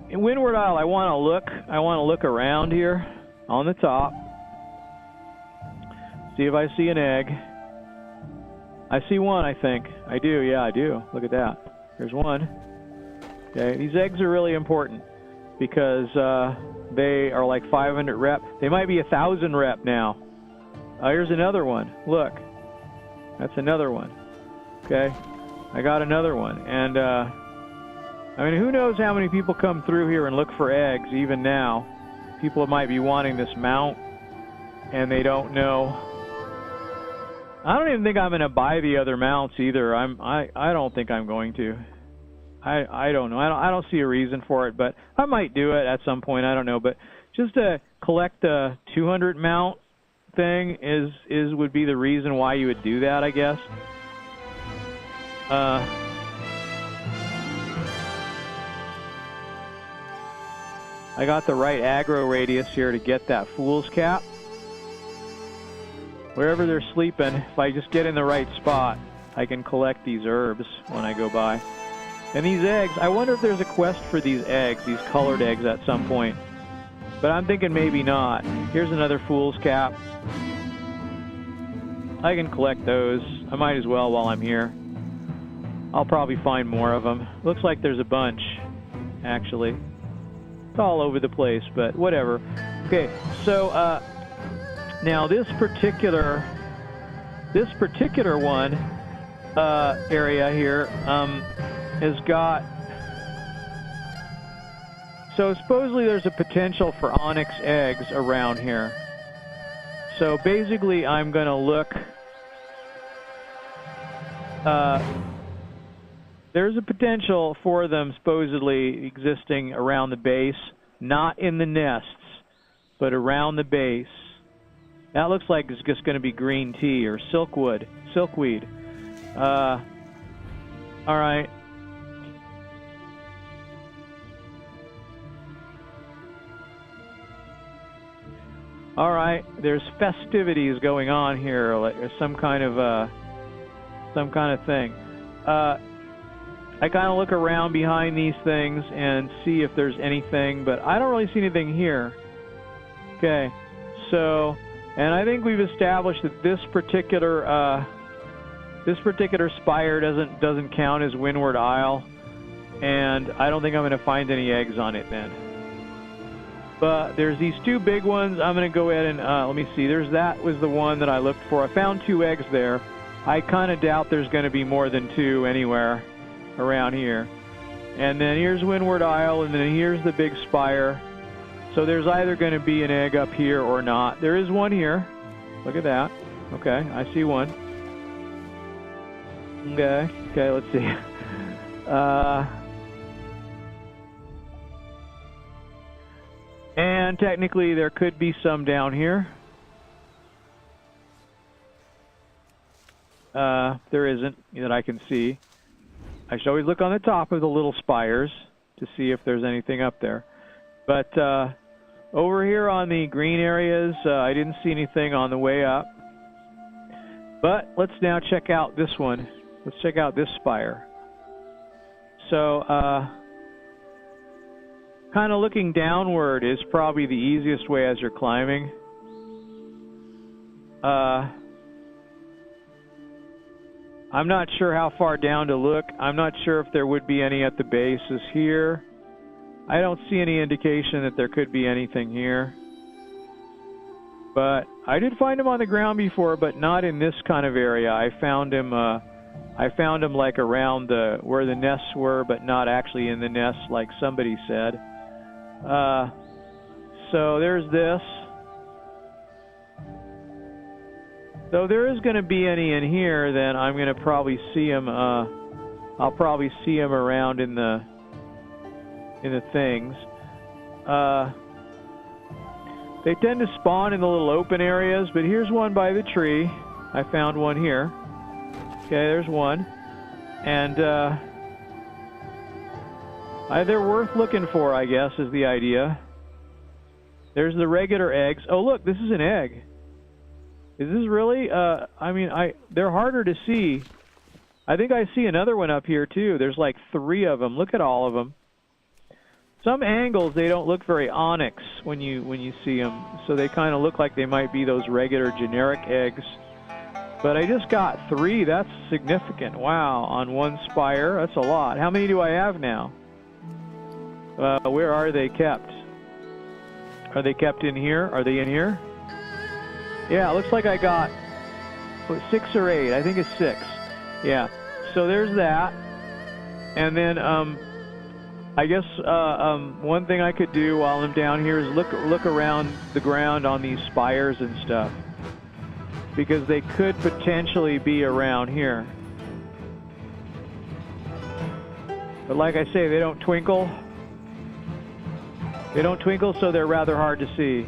Speaker 1: in Windward Isle, I want to look around here on the top. See if I see an egg. I see one, I think. I do, yeah, I do. Look at that. There's one. Okay, these eggs are really important because they are like 500 rep. They might be 1,000 rep now. Here's another one. Look. That's another one. Okay, I got another one. And, I mean, who knows how many people come through here and look for eggs even now. People might be wanting this mount and they don't know. I don't even think I'm going to buy the other mounts either. I don't think I'm going to. I don't know. I don't see a reason for it, but I might do it at some point. I don't know, but just to collect the 200 mount thing would be the reason why you would do that, I guess. I got the right aggro radius here to get that fool's cap. Wherever they're sleeping, if I just get in the right spot, I can collect these herbs when I go by. And these eggs, I wonder if there's a quest for these eggs, these colored eggs at some point. But I'm thinking maybe not. Here's another fool's cap. I can collect those. I might as well while I'm here. I'll probably find more of them. Looks like there's a bunch, actually. It's all over the place, but whatever. Okay, so now this particular one area here has got. So supposedly there's a potential for onyx eggs around here. So basically, I'm going to look. There's a potential for them supposedly existing around the base, not in the nests, but around the base. That looks like it's just going to be green tea or silkweed. All right. All right, there's festivities going on here, like some kind of thing. I kind of look around behind these things and see if there's anything, but I don't really see anything here. Okay, so, and I think we've established that this particular spire doesn't count as Windward Isle, and I don't think I'm going to find any eggs on it then. But there's these two big ones. I'm going to go ahead and let me see. That was the one that I looked for. I found 2 eggs there. I kind of doubt there's going to be more than 2 anywhere around here. And then here's Windward Isle, and then here's the big spire. So there's either going to be an egg up here or not. There is one here. Look at that. Okay, I see one. Okay, let's see. And technically there could be some down here. There isn't that I can see. I should always look on the top of the little spires to see if there's anything up there. But over here on the green areas, I didn't see anything on the way up. But let's now check out this one. Let's check out this spire. So, kind of looking downward is probably the easiest way as you're climbing. I'm not sure how far down to look. I'm not sure if there would be any at the bases here. I don't see any indication that there could be anything here. But I did find him on the ground before, but not in this kind of area. I found him like around where the nests were, but not actually in the nests like somebody said. So there's this. So there is going to be any in here, then I'm going to probably see him. I'll probably see him around in the things. They tend to spawn in the little open areas, but here's one by the tree. I found one here. Okay, there's one. And they're worth looking for, I guess, is the idea. There's the regular eggs. Oh, look, this is an egg. Is this really? I mean, they're harder to see. I think I see another one up here, too. There's like 3 of them. Look at all of them. Some angles, they don't look very onyx when you see them. So they kind of look like they might be those regular generic eggs. But I just got 3. That's significant. Wow, on one spire. That's a lot. How many do I have now? Where are they kept? Are they kept in here? Are they in here? Yeah, it looks like I got 6 or 8. I think it's 6. Yeah. So there's that. And then I guess one thing I could do while I'm down here is look around the ground on these spires and stuff, because they could potentially be around here. But like I say, they don't twinkle. They don't twinkle, so they're rather hard to see.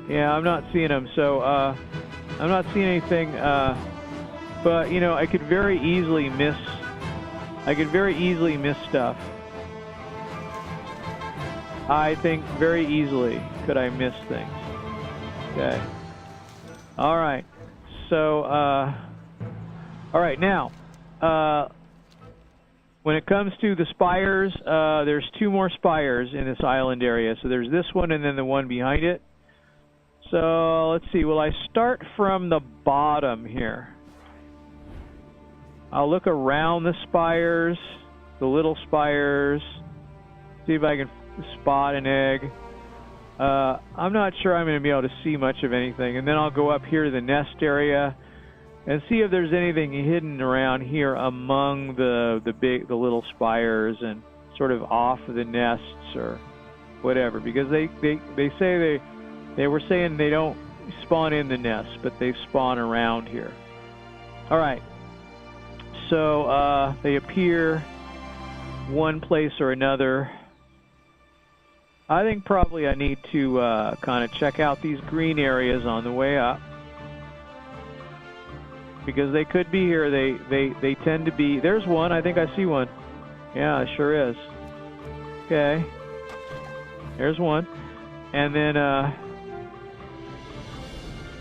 Speaker 1: Yeah, I'm not seeing them, so I'm not seeing anything. But you know, I could very easily miss stuff. I think very easily could I miss things. Okay. All right. So, all right, now, when it comes to the spires, there's 2 more spires in this island area. So there's this one and then the one behind it. So let's see, will I start from the bottom here? I'll look around the spires, the little spires, see if I can spot an egg. I'm not sure I'm going to be able to see much of anything. And then I'll go up here to the nest area and see if there's anything hidden around here among the little spires and sort of off of the nests or whatever. Because they say they were saying they don't spawn in the nest, but they spawn around here. All right. So they appear one place or another. I think probably I need to kind of check out these green areas on the way up, because they could be here. They tend to be. There's one. I think I see one. Yeah, it sure is. Okay. There's one. And then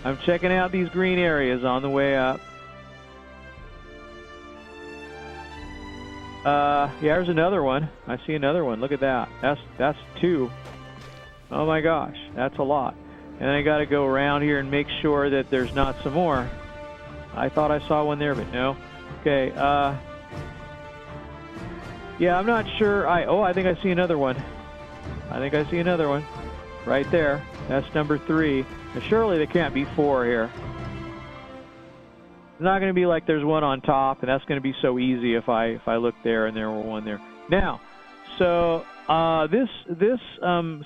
Speaker 1: I'm checking out these green areas on the way up. Yeah, there's another one. I see another one. Look at that. That's 2. Oh my gosh, that's a lot. And I got to go around here and make sure that there's not some more. I thought I saw one there, but no. Okay. Yeah, I'm not sure. I think I see another one. I think I see another one. Right there. That's number 3. Now, surely there can't be 4 here. It's not going to be like there's one on top, and that's going to be so easy if I look there and there were one there. Now, so this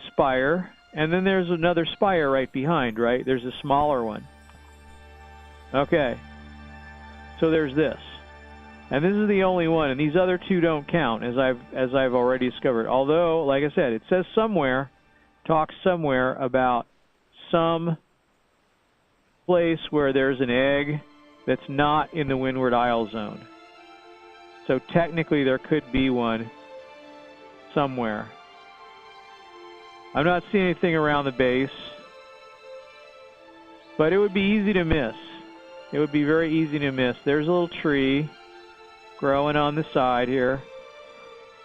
Speaker 1: spire, and then there's another spire right behind, right? There's a smaller one. Okay. So there's this. And this is the only one, and these other 2 don't count, as I've already discovered. Although, like I said, it says somewhere, talks somewhere about some place where there's an egg that's not in the Windward Isle zone. So technically there could be one somewhere. I'm not seeing anything around the base, but it would be easy to miss. It would be very easy to miss. There's a little tree growing on the side here.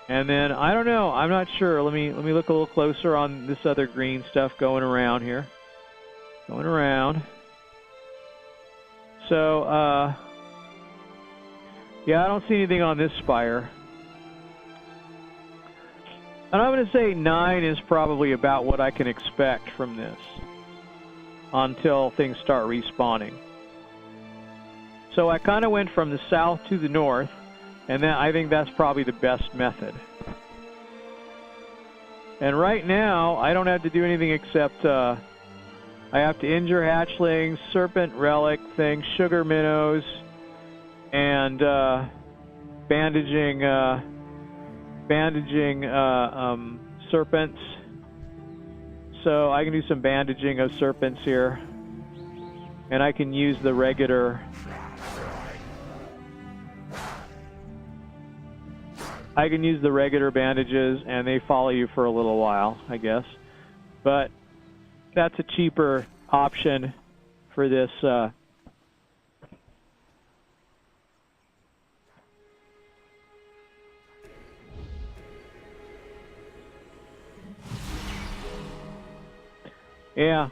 Speaker 1: And then, I don't know, I'm not sure. Let me look a little closer on this other green stuff going around here. Going around. So, yeah, I don't see anything on this spire. And I'm going to say 9 is probably about what I can expect from this until things start respawning. So I kind of went from the south to the north, and then I think that's probably the best method. And right now, I don't have to do anything except I have to injure hatchlings, serpent relic thing, sugar minnows, and bandaging serpents. So I can do some bandaging of serpents here, and I can use the regular. I can use the regular bandages, and they follow you for a little while, I guess. But that's a cheaper option for this. Yeah.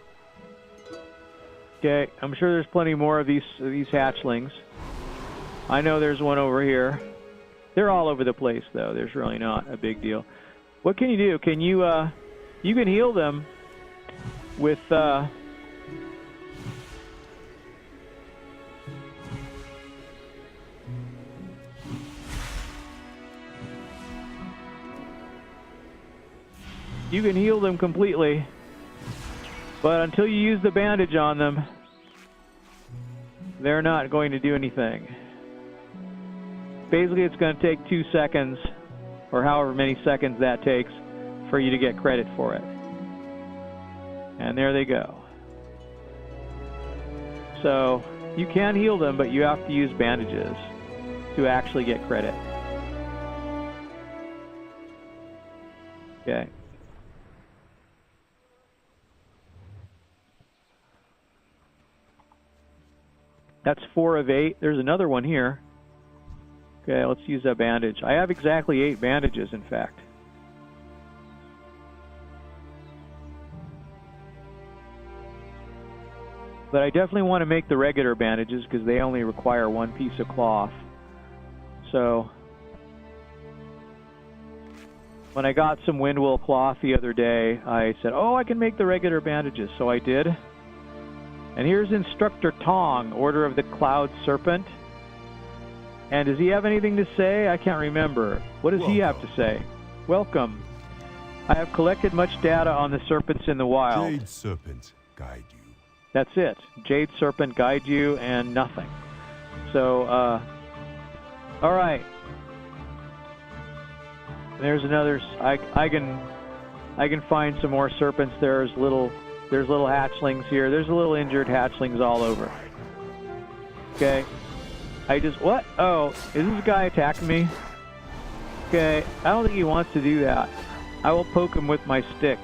Speaker 1: Okay, I'm sure there's plenty more of these hatchlings. I know there's one over here. They're all over the place, though. There's really not a big deal. What can you do? Can you, you can heal them with, you can heal them completely, but until you use the bandage on them, they're not going to do anything. Basically, it's going to take 2 seconds, or however many seconds that takes, for you to get credit for it. And there they go. So, you can heal them, but you have to use bandages to actually get credit. Okay. That's 4 of 8. There's another one here. Okay, let's use that bandage. I have exactly 8 bandages, in fact. But I definitely want to make the regular bandages because they only require 1 piece of cloth. So, when I got some windwool cloth the other day, I said, oh, I can make the regular bandages. So I did. And here's Instructor Tong, Order of the Cloud Serpent. And does he have anything to say? I can't remember. What does he have to say? Welcome. I have collected much data on the serpents in the wild.
Speaker 4: Jade Serpent guide you.
Speaker 1: That's it. Jade Serpent guide you and nothing. So, all right. There's another. I can find some more serpents. There's little hatchlings here. There's little injured hatchlings all over. Okay. What? Oh, is this guy attacking me? Okay, I don't think he wants to do that. I will poke him with my stick.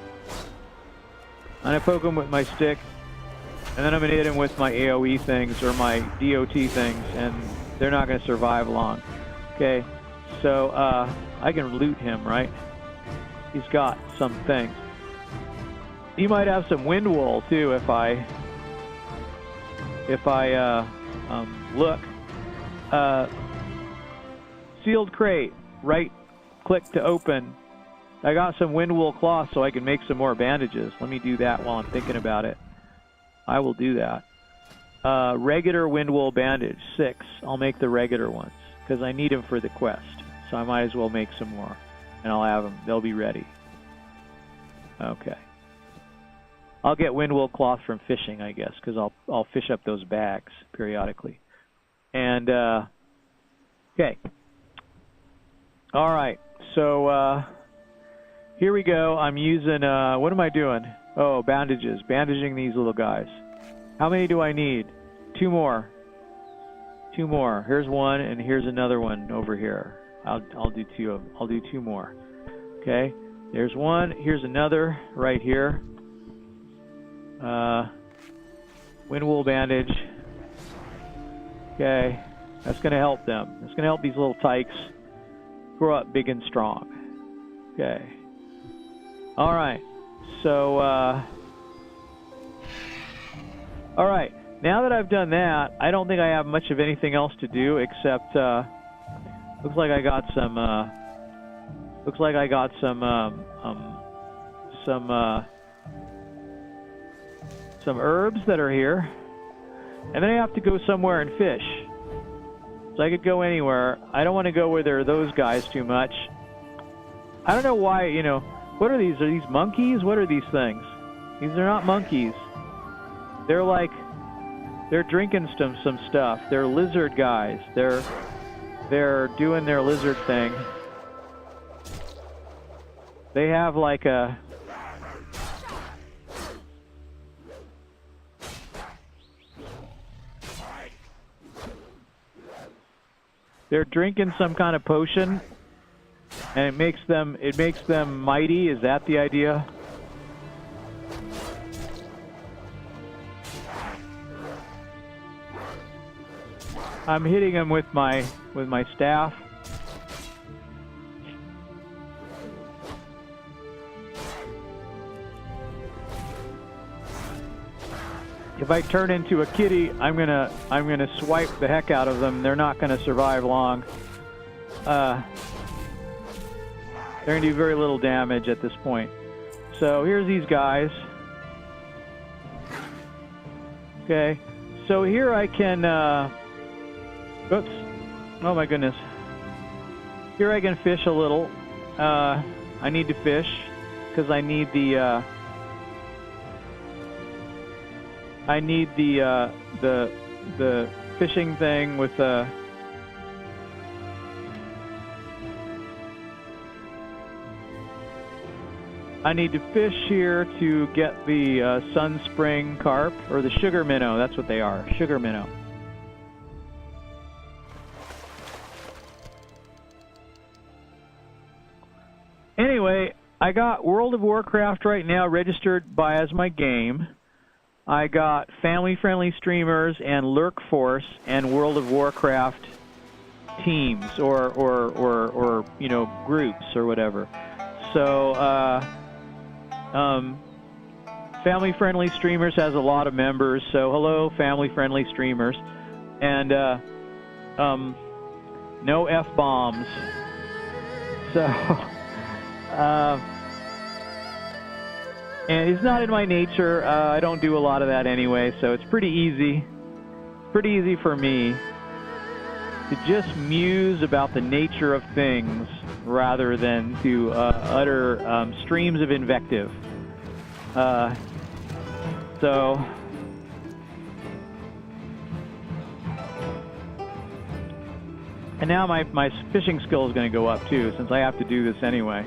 Speaker 1: I'm going to poke him with my stick, and then I'm going to hit him with my AoE things or my DOT things, and they're not going to survive long. Okay, so I can loot him, right? He's got some things. He might have some wind wool too if I look. Sealed crate, right click to open. I got some wind wool cloth so I can make some more bandages. Let me do that while I'm thinking about it. I will do that. Regular wind wool bandage, 6. I'll make the regular ones because I need them for the quest. So I might as well make some more, and I'll have them. They'll be ready. Okay. I'll get wind wool cloth from fishing, I guess, because I'll fish up those bags periodically. And okay. All right. So here we go. I'm using what am I doing? Oh, bandages. Bandaging these little guys. How many do I need? 2 more. 2 more. Here's one, and here's another one over here. I'll do 2 of them. I'll do 2 more. Okay. There's one. Here's another right here. Wind wool bandage. Okay. That's going to help them. It's going to help these little tykes grow up big and strong. Okay. All right. So, all right. Now that I've done that, I don't think I have much of anything else to do except, looks like I got some, some herbs that are here. And then I have to go somewhere and fish. So I could go anywhere. I don't want to go where there are those guys too much. I don't know why, you know, what are these? Are these monkeys? What are these things? These are not monkeys. They're like, they're drinking some stuff. They're lizard guys. They're doing their lizard thing. They have like a... They're drinking some kind of potion, and it makes them mighty. Is that the idea? I'm hitting them with my staff. If I turn into a kitty, I'm gonna swipe the heck out of them. They're not gonna survive long. They're gonna do very little damage at this point. So here's these guys. Okay, so here I can. Oops! Oh my goodness. Here I can fish a little. I need to fish because I need the. I need the fishing thing with I need to fish here to get the sunspring carp or the sugar minnow. That's what they are, sugar minnow. Anyway, I got World of Warcraft right now registered as my game. I got family-friendly streamers and Lurk Force and World of Warcraft teams or you know, groups or whatever. So family-friendly streamers has a lot of members. So hello, family-friendly streamers, and no F-bombs. So. And it's not in my nature. I don't do a lot of that anyway, so it's pretty easy. Pretty easy for me to just muse about the nature of things rather than to utter streams of invective. So, and now my fishing skill is going to go up too, since I have to do this anyway.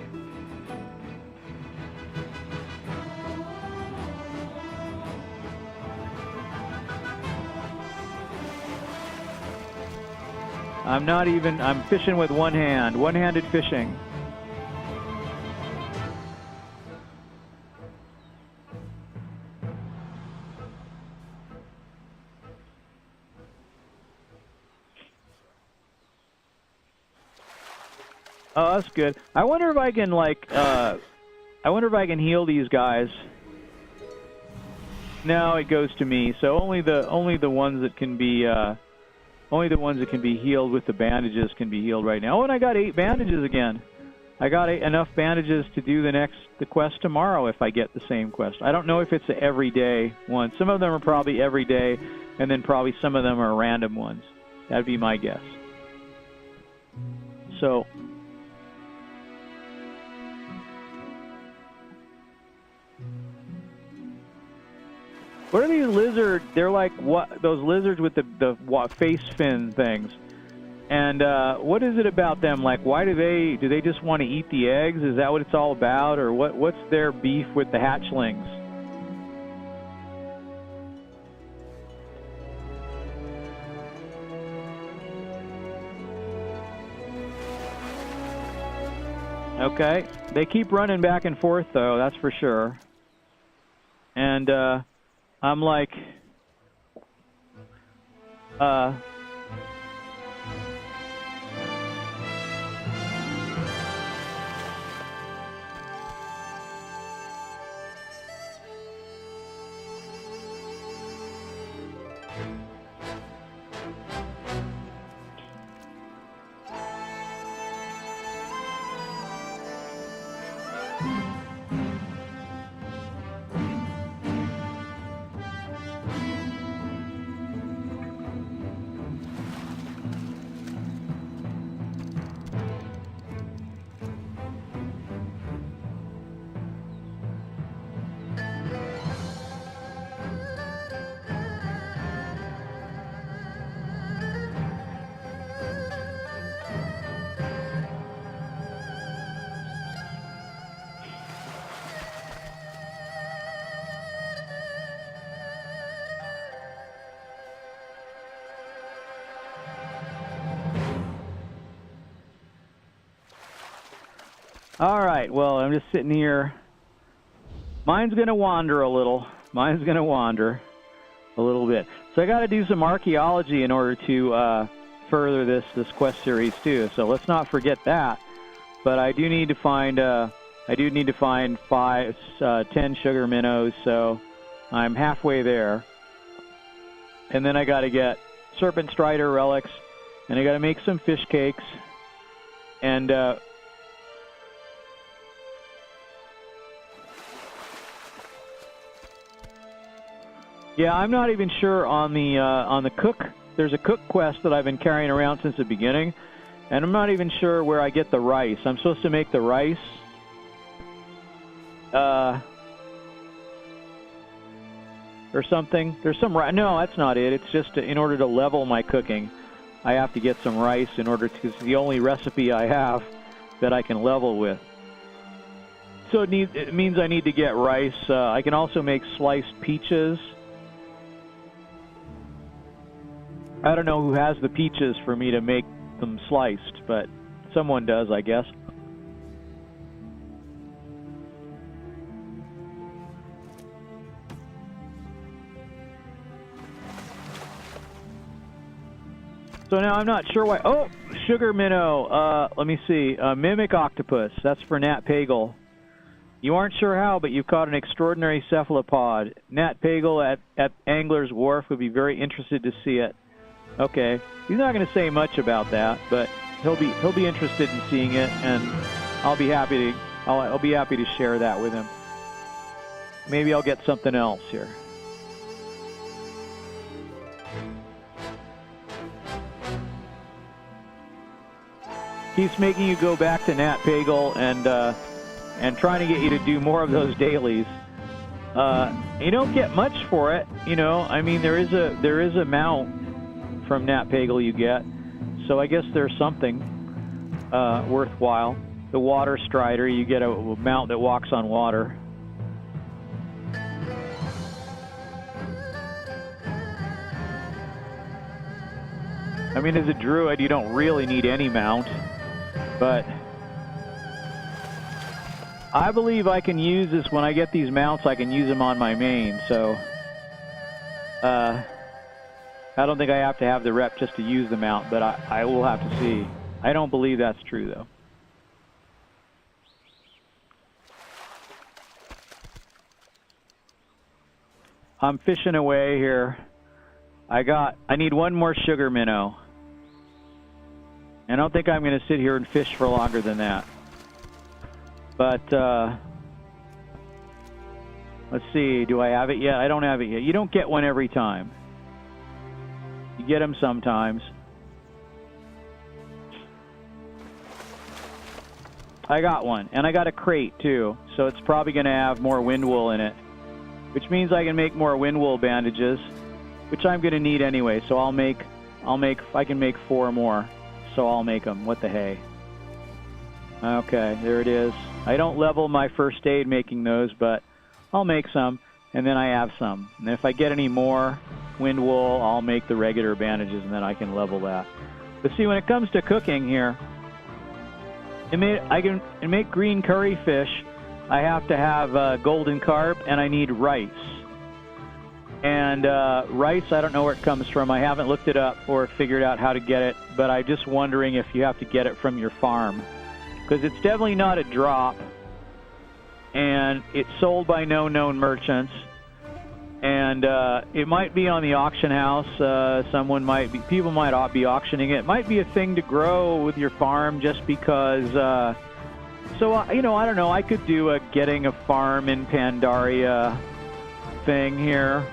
Speaker 1: I'm fishing with one hand, one-handed fishing. Oh, that's good. I wonder if I can like, I wonder if I can heal these guys. No, it goes to me. So only the ones that can be, only the ones that can be healed with the bandages can be healed right now. Oh, and I got 8 bandages again. I got enough bandages to do the quest tomorrow if I get the same quest. I don't know if it's an everyday one. Some of them are probably every day, and then probably some of them are random ones. That'd be my guess. So. What are these lizards? They're like what? Those lizards with the face fin things. And what is it about them? Like, why do they just want to eat the eggs? Is that what it's all about, or what's their beef with the hatchlings? Okay, they keep running back and forth though, that's for sure. And I'm like, all right, well, I'm just sitting here. Mine's going to wander a little. Mine's going to wander a little bit. So I got to do some archaeology in order to further this quest series too. So let's not forget that. But I do need to find 10 sugar minnows. So I'm halfway there. And then I got to get Serpent Strider relics, and I got to make some fish cakes, and yeah, I'm not even sure on the cook. There's a cook quest that I've been carrying around since the beginning, and I'm not even sure where I get the rice. I'm supposed to make the rice. Or something. There's some rice. No, that's not it. It's just in order to level my cooking, I have to get some rice in order to. It's the only recipe I have that I can level with. So it means I need to get rice. I can also make sliced peaches. I don't know who has the peaches for me to make them sliced, but someone does, I guess. So now I'm not sure why. Oh, sugar minnow. Let me see. Mimic octopus. That's for Nat Pagel. You aren't sure how, but you've caught an extraordinary cephalopod. Nat Pagel at Angler's Wharf would be very interested to see it. Okay, he's not going to say much about that, but he'll be interested in seeing it, and I'll be happy to share that with him. Maybe I'll get something else here. Keeps making you go back to Nat Pagel and trying to get you to do more of those dailies. You don't get much for it, you know. I mean, there is a mount from Nat Pagel you get, so I guess there's something worthwhile. The water strider, you get a mount that walks on water. I mean, as a druid, you don't really need any mount, but I believe I can use this when I get these mounts. I can use them on my main, so I don't think I have to have the rep just to use the mount, but I will have to see. I don't believe that's true, though. I'm fishing away here. I need one more sugar minnow. I don't think I'm going to sit here and fish for longer than that. But, let's see. Do I have it yet? I don't have it yet. You don't get one every time. You get them sometimes. I got one. And I got a crate, too. So it's probably going to have more wind wool in it. Which means I can make more wind wool bandages. Which I'm going to need anyway. So I can make 4 more. So I'll make them. What the hey. Okay, there it is. I don't level my first aid making those, but I'll make some, and then I have some. And if I get any more wind wool, I'll make the regular bandages, and then I can level that. But see, when it comes to cooking here, I can make green curry fish. I have to have golden carp, and I need rice. And rice, I don't know where it comes from. I haven't looked it up or figured out how to get it, but I'm just wondering if you have to get it from your farm. Because it's definitely not a drop, and it's sold by no known merchants, and it might be on the auction house. People might be auctioning it. It might be a thing to grow with your farm just because. You know, I don't know. I could do a getting a farm in Pandaria thing here,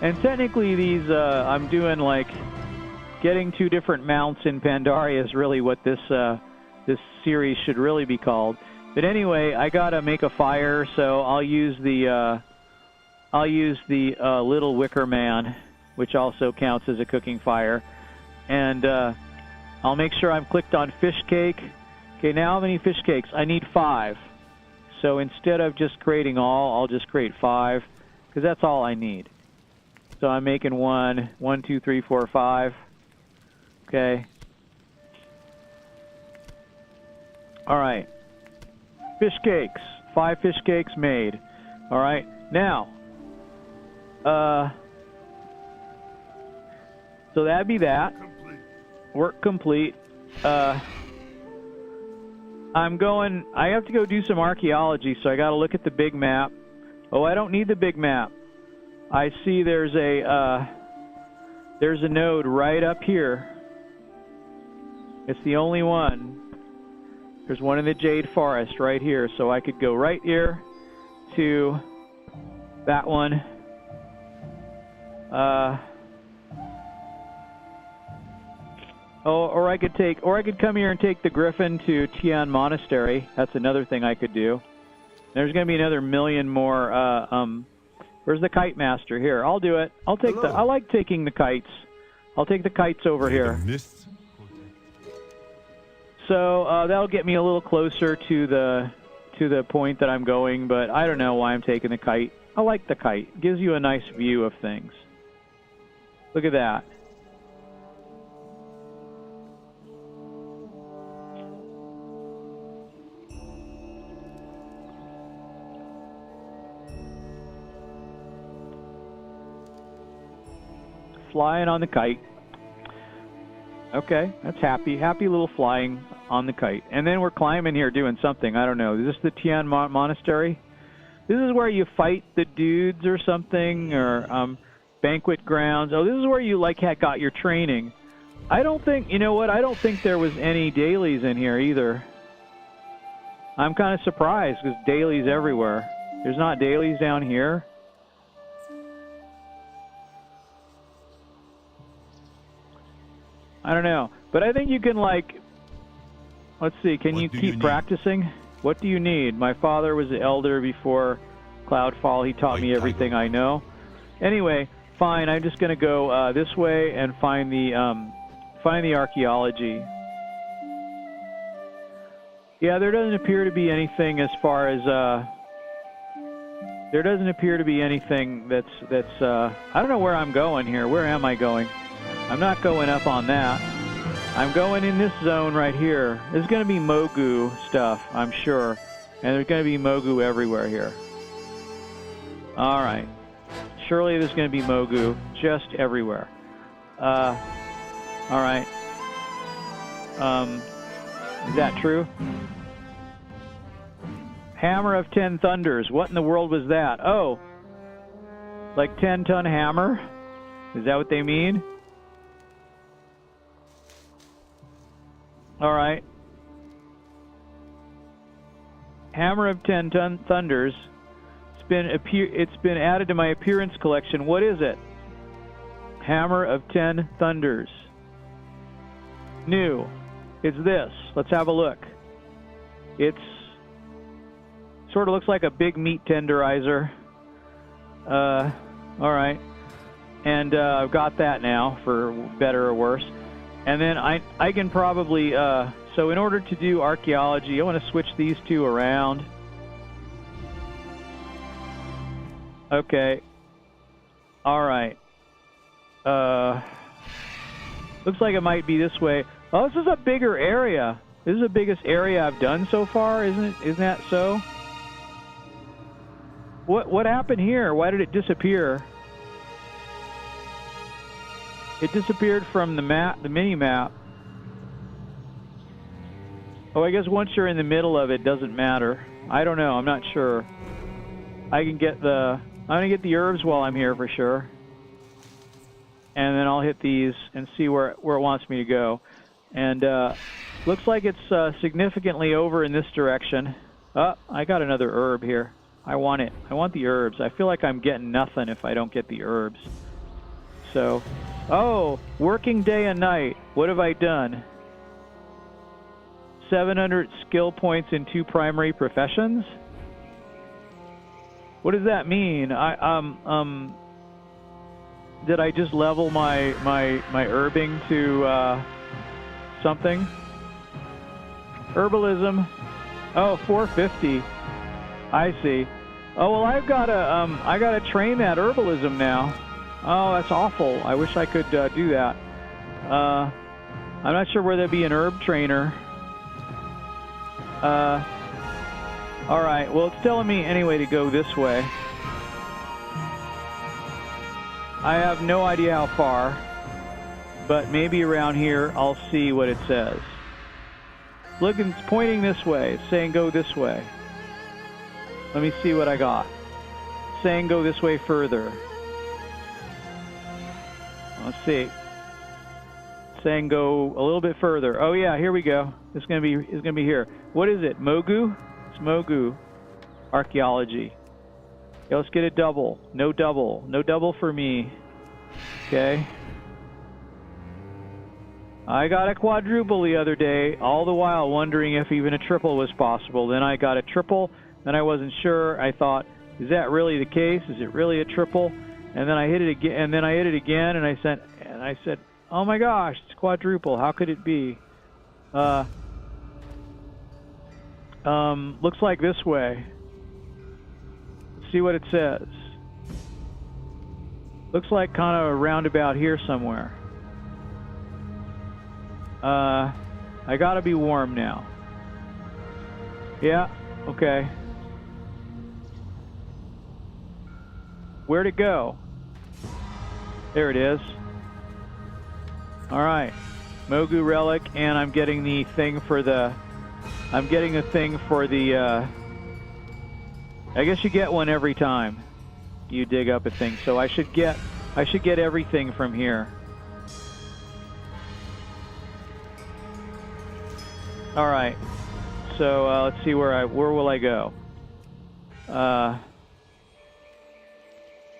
Speaker 1: and technically these I'm doing like getting 2 different mounts in Pandaria is really what this series should really be called. But anyway, I gotta make a fire, so I'll use the little wicker man, which also counts as a cooking fire, and I'll make sure I'm clicked on fish cake. Okay, now how many fish cakes? I need 5. So instead of just creating all, I'll just create 5, because that's all I need. So I'm making 1, 2, 3, 4, 5. Okay. All right. Fish cakes. 5 fish cakes made. All right. Now, so that'd be that. Work complete. I have to go do some archaeology, so I got to look at the big map. Oh, I don't need the big map. I see there's a node right up here. It's the only one. There's one in the Jade Forest right here, so I could go right here to that one. Or I could come here and take the Griffin to Tian Monastery. That's another thing I could do. There's going to be another million more. Where's the Kite Master? Here, I'll do it. I like taking the kites. I'll take the kites over here. So that'll get me a little closer to the point that I'm going, but I don't know why I'm taking the kite. I like the kite. It gives you a nice view of things. Look at that. Flying on the kite. Okay, that's happy. Happy little flying on the kite. And then we're climbing here doing something. I don't know. Is this the Tian Monastery? This is where you fight the dudes or something, or banquet grounds. Oh, this is where you got your training. I don't think, you know what? I don't think there was any dailies in here either. I'm kind of surprised because dailies everywhere. There's not dailies down here. I don't know, but I think you can let's see, can you keep practicing? What do you need? My father was the elder before Cloudfall. He taught me everything I know. Anyway, fine. I'm just going to go this way and find the archaeology. Yeah, there doesn't appear to be anything as far as there doesn't appear to be anything that's I don't know where I'm going here. Where am I going? I'm not going up on that. I'm going in this zone right here. There's going to be Mogu stuff, I'm sure. And there's going to be Mogu everywhere here. All right. Surely there's going to be Mogu just everywhere. All right. Is that true? Hammer of 10 Thunders. What in the world was that? Oh. Like 10-ton hammer? Is that what they mean? Alright. Hammer of 10-ton thunders. It's been added to my appearance collection. What is it? Hammer of 10 thunders. New. It's this. Let's have a look. It's sort of looks like a big meat tenderizer. Alright. And I've got that now, for better or worse. And then I can probably, so in order to do archaeology, I want to switch these two around. Okay. Alright. Looks like it might be this way. Oh, this is a bigger area. This is the biggest area I've done so far, isn't it? Isn't that so? What happened here? Why did it disappear? It disappeared from the map, the mini map. Oh, I guess once you're in the middle of it, it doesn't matter. I don't know. I'm not sure. I'm gonna get the herbs while I'm here for sure. And then I'll hit these and see where it wants me to go. And looks like it's significantly over in this direction. Oh, I got another herb here. I want it. I want the herbs. I feel like I'm getting nothing if I don't get the herbs. So, oh, working day and night. What have I done? 700 skill points in 2 primary professions? What does that mean? Did I just level my herbing to something? Herbalism. Oh, 450. I see. Oh well, I gotta train that herbalism now. Oh, that's awful. I wish I could do that. I'm not sure where there'd be an herb trainer. All right. Well, it's telling me anyway to go this way. I have no idea how far, but maybe around here I'll see what it says. Look, it's pointing this way. It's saying go this way. Let me see what I got. It's saying go this way further. Let's see. It's saying go a little bit further. Oh yeah, here we go. It's gonna be here. What is it? Mogu? It's Mogu. Archaeology. Okay, let's get a double. No double. No double for me. Okay. I got a quadruple the other day, all the while wondering if even a triple was possible. Then I got a triple, then I wasn't sure. I thought, is that really the case? Is it really a triple? And then I hit it again, and then I hit it again, and I said, oh my gosh, it's quadruple. How could it be? Looks like this way. Let's see what it says. Looks like kind of around about here somewhere. I gotta be warm now. Yeah, okay. Where'd it go? There it is. Alright. Mogu relic, and I'm getting the thing for the... I guess you get one every time you dig up a thing. So I should get everything from here. All right. So let's see where will I go? All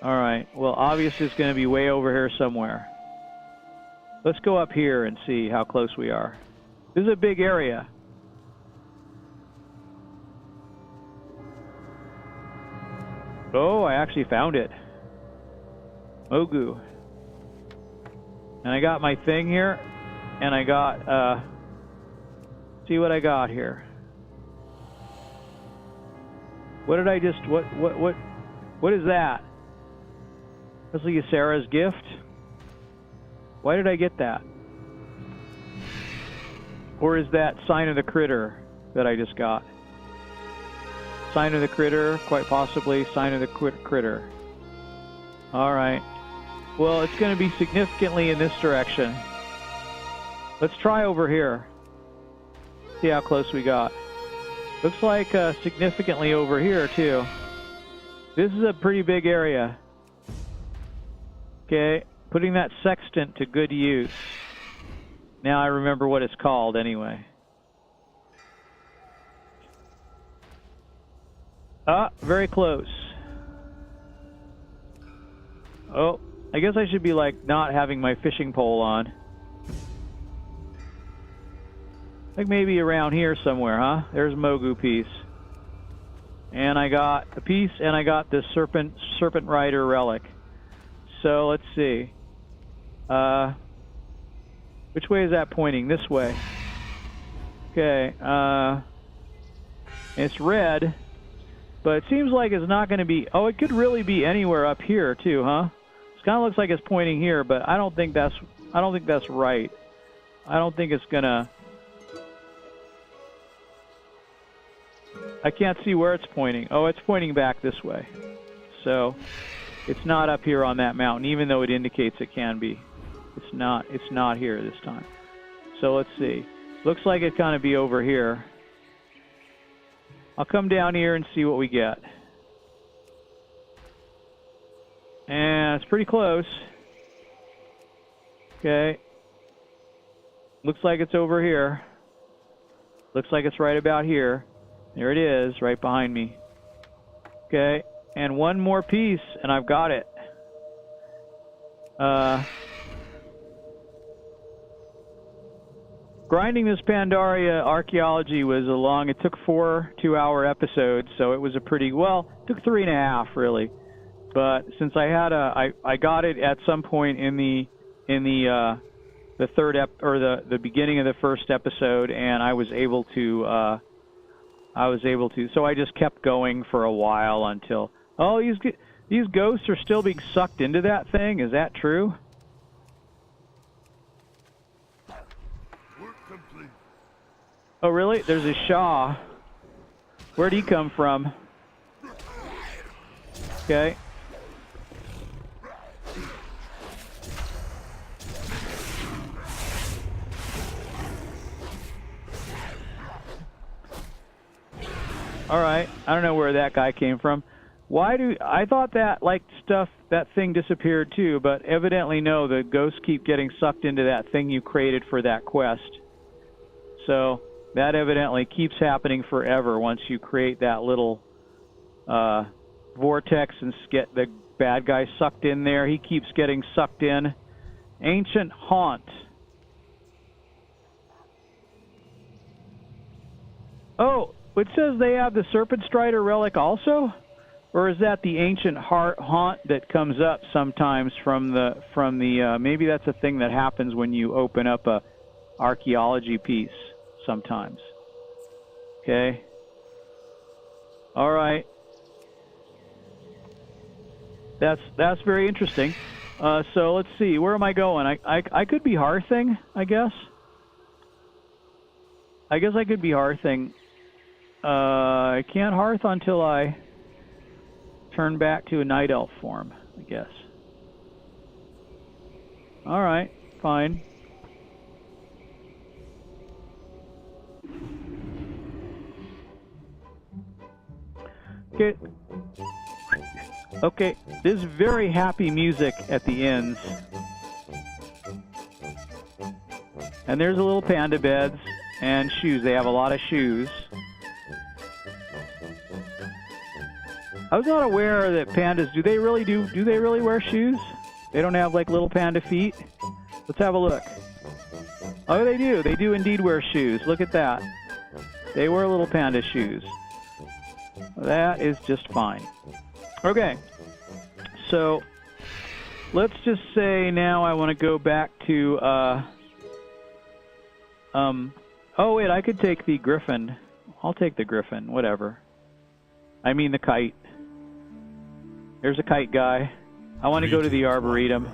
Speaker 1: right. Well, obviously it's going to be way over here somewhere. Let's go up here and see how close we are. This is a big area. Oh, I actually found it. Mogu. And I got my thing here, and I got, see what I got here. What did I just, what is that? That's like Sarah's gift? Why did I get that? Or is that Sign of the Critter that I just got? Sign of the Critter, quite possibly Sign of the Critter. Alright. Well, it's going to be significantly in this direction. Let's try over here. See how close we got. Looks like significantly over here, too. This is a pretty big area. Okay, putting that sextant to good use. Now I remember what it's called anyway. Ah, very close. Oh, I guess I should be like not having my fishing pole on. Like maybe around here somewhere, huh? There's Mogu piece. And I got a piece, and I got this Serpent Rider relic. So let's see. Which way is that pointing? This way. Okay. It's red, but it seems like it's not going to be. Oh, it could really be anywhere up here too, huh? It kind of looks like it's pointing here, but I don't think that's. I don't think that's right. I don't think it's gonna. I can't see where it's pointing. Oh, it's pointing back this way. So it's not up here on that mountain, even though it indicates it can be. It's not here this time. So let's see. Looks like it kind of be over here. I'll come down here and see what we get. And it's pretty close. Okay. Looks like it's over here. Looks like it's right about here. There it is, right behind me. Okay, and one more piece, and I've got it. Grinding this Pandaria archaeology was it took 4 2-hour episodes, so it was a pretty, well, it took 3.5 really. But since I had I got it at some point in the third the beginning of the first episode, and I was able to. So I just kept going for a while until. Oh, these ghosts are still being sucked into that thing. Is that true?
Speaker 4: Work complete.
Speaker 1: Oh, really? There's a Shah. Where'd he come from? Okay. All right. I don't know where that guy came from. I thought that that thing disappeared too, but evidently no, the ghosts keep getting sucked into that thing you created for that quest. So that evidently keeps happening forever once you create that little vortex and get the bad guy sucked in there. He keeps getting sucked in. Ancient Haunt. Oh, it says they have the Serpent Strider relic also? Or is that the ancient haunt that comes up sometimes from the maybe that's a thing that happens when you open up a archaeology piece sometimes. Okay. All right. That's very interesting. So let's see. Where am I going? I could be hearthing, I guess. I guess I could be hearthing. I can't hearth until I turn back to a night elf form, I guess. All right, fine. Okay. Okay, this is very happy music at the ends. And there's a little panda beds and shoes. They have a lot of shoes. I was not aware that pandas, do they really wear shoes? They don't have like little panda feet? Let's have a look. Oh, they do. They do indeed wear shoes. Look at that. They wear little panda shoes. That is just fine. Okay. So, let's just say now I want to go back to, oh wait, I could take the griffin. I'll take the griffin, whatever. I mean the kite. There's a kite guy. I want to go to the Arboretum.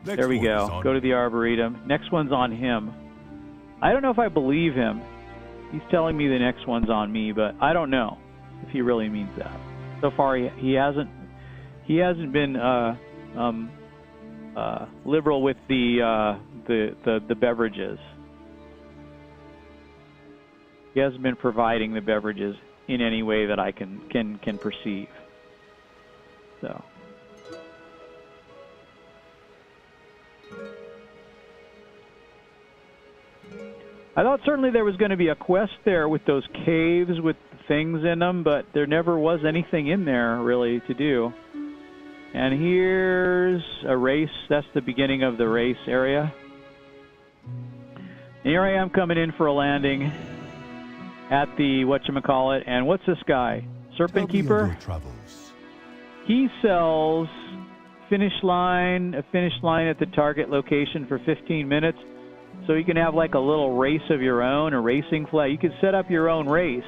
Speaker 1: There we go. Go to the Arboretum. Next one's on him. I don't know if I believe him. He's telling me the next one's on me, but I don't know if he really means that. So far, he hasn't been liberal with the beverages. He hasn't been providing the beverages in any way that I can perceive. So, I thought certainly there was going to be a quest there with those caves with things in them, but there never was anything in there really to do. And here's a race. That's the beginning of the race area. And here I am coming in for a landing at the whatchamacallit. And what's this guy? Serpent Keeper? He sells a finish line at the target location for 15 minutes. So you can have like a little race of your own, a racing flag. You can set up your own race.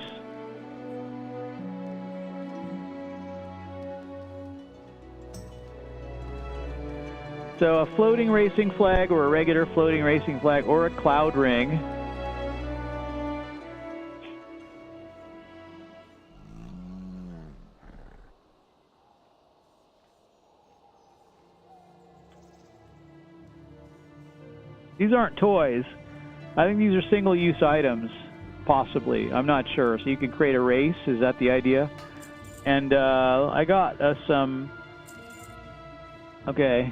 Speaker 1: So a floating racing flag or a regular floating racing flag or a cloud ring. These aren't toys. I think these are single-use items, possibly. I'm not sure. So you can create a race. Is that the idea? And I got some... Okay.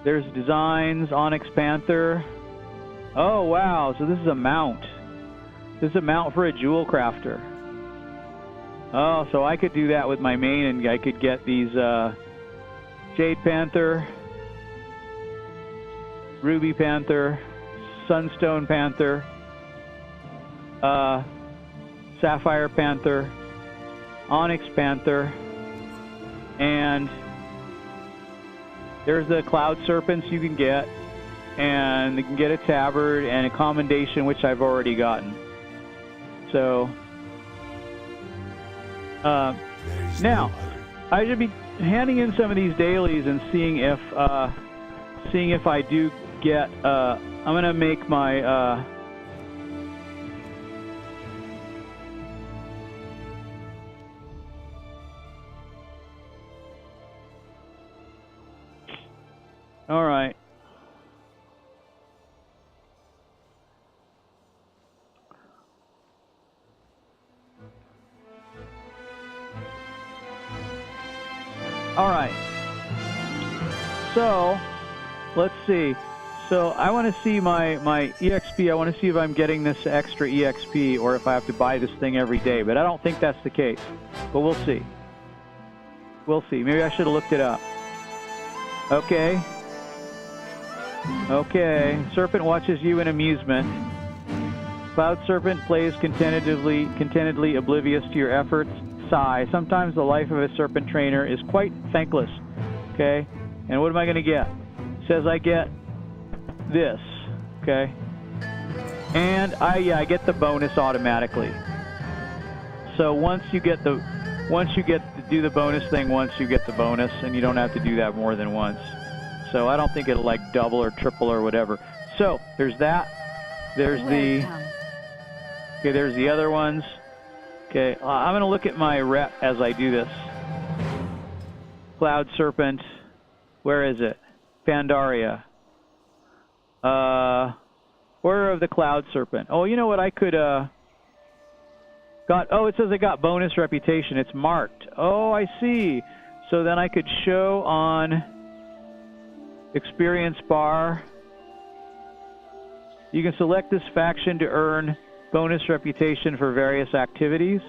Speaker 1: There's designs, Onyx Panther. Oh, wow. So this is a mount. This is a mount for a jewel crafter. Oh, so I could do that with my main, and I could get these Jade Panther, Ruby Panther, Sunstone Panther, Sapphire Panther, Onyx Panther, and there's the Cloud Serpents you can get, and you can get a Tabard and a Commendation, which I've already gotten. So, now, I should be handing in some of these dailies and seeing if I do get, I'm going to make my, all right. All right. So, let's see. So I want to see my EXP. I want to see if I'm getting this extra EXP or if I have to buy this thing every day. But I don't think that's the case. But we'll see. We'll see. Maybe I should have looked it up. Okay. Okay. Serpent watches you in amusement. Cloud Serpent plays contentedly oblivious to your efforts. Sigh. Sometimes the life of a serpent trainer is quite thankless. Okay. And what am I going to get? It says I get this. Okay. And I get the bonus automatically. So once you get to do the bonus thing once, you get the bonus, and you don't have to do that more than once. So I don't think it'll like double or triple or whatever. So there's that. There's there's the other ones. Okay, I'm going to look at my rep as I do this. Cloud Serpent. Where is it? Pandaria. Order of the Cloud Serpent. Oh, you know what I could, it says I got bonus reputation. It's marked. Oh, I see. So then I could show on experience bar. You can select this faction to earn bonus reputation for various activities.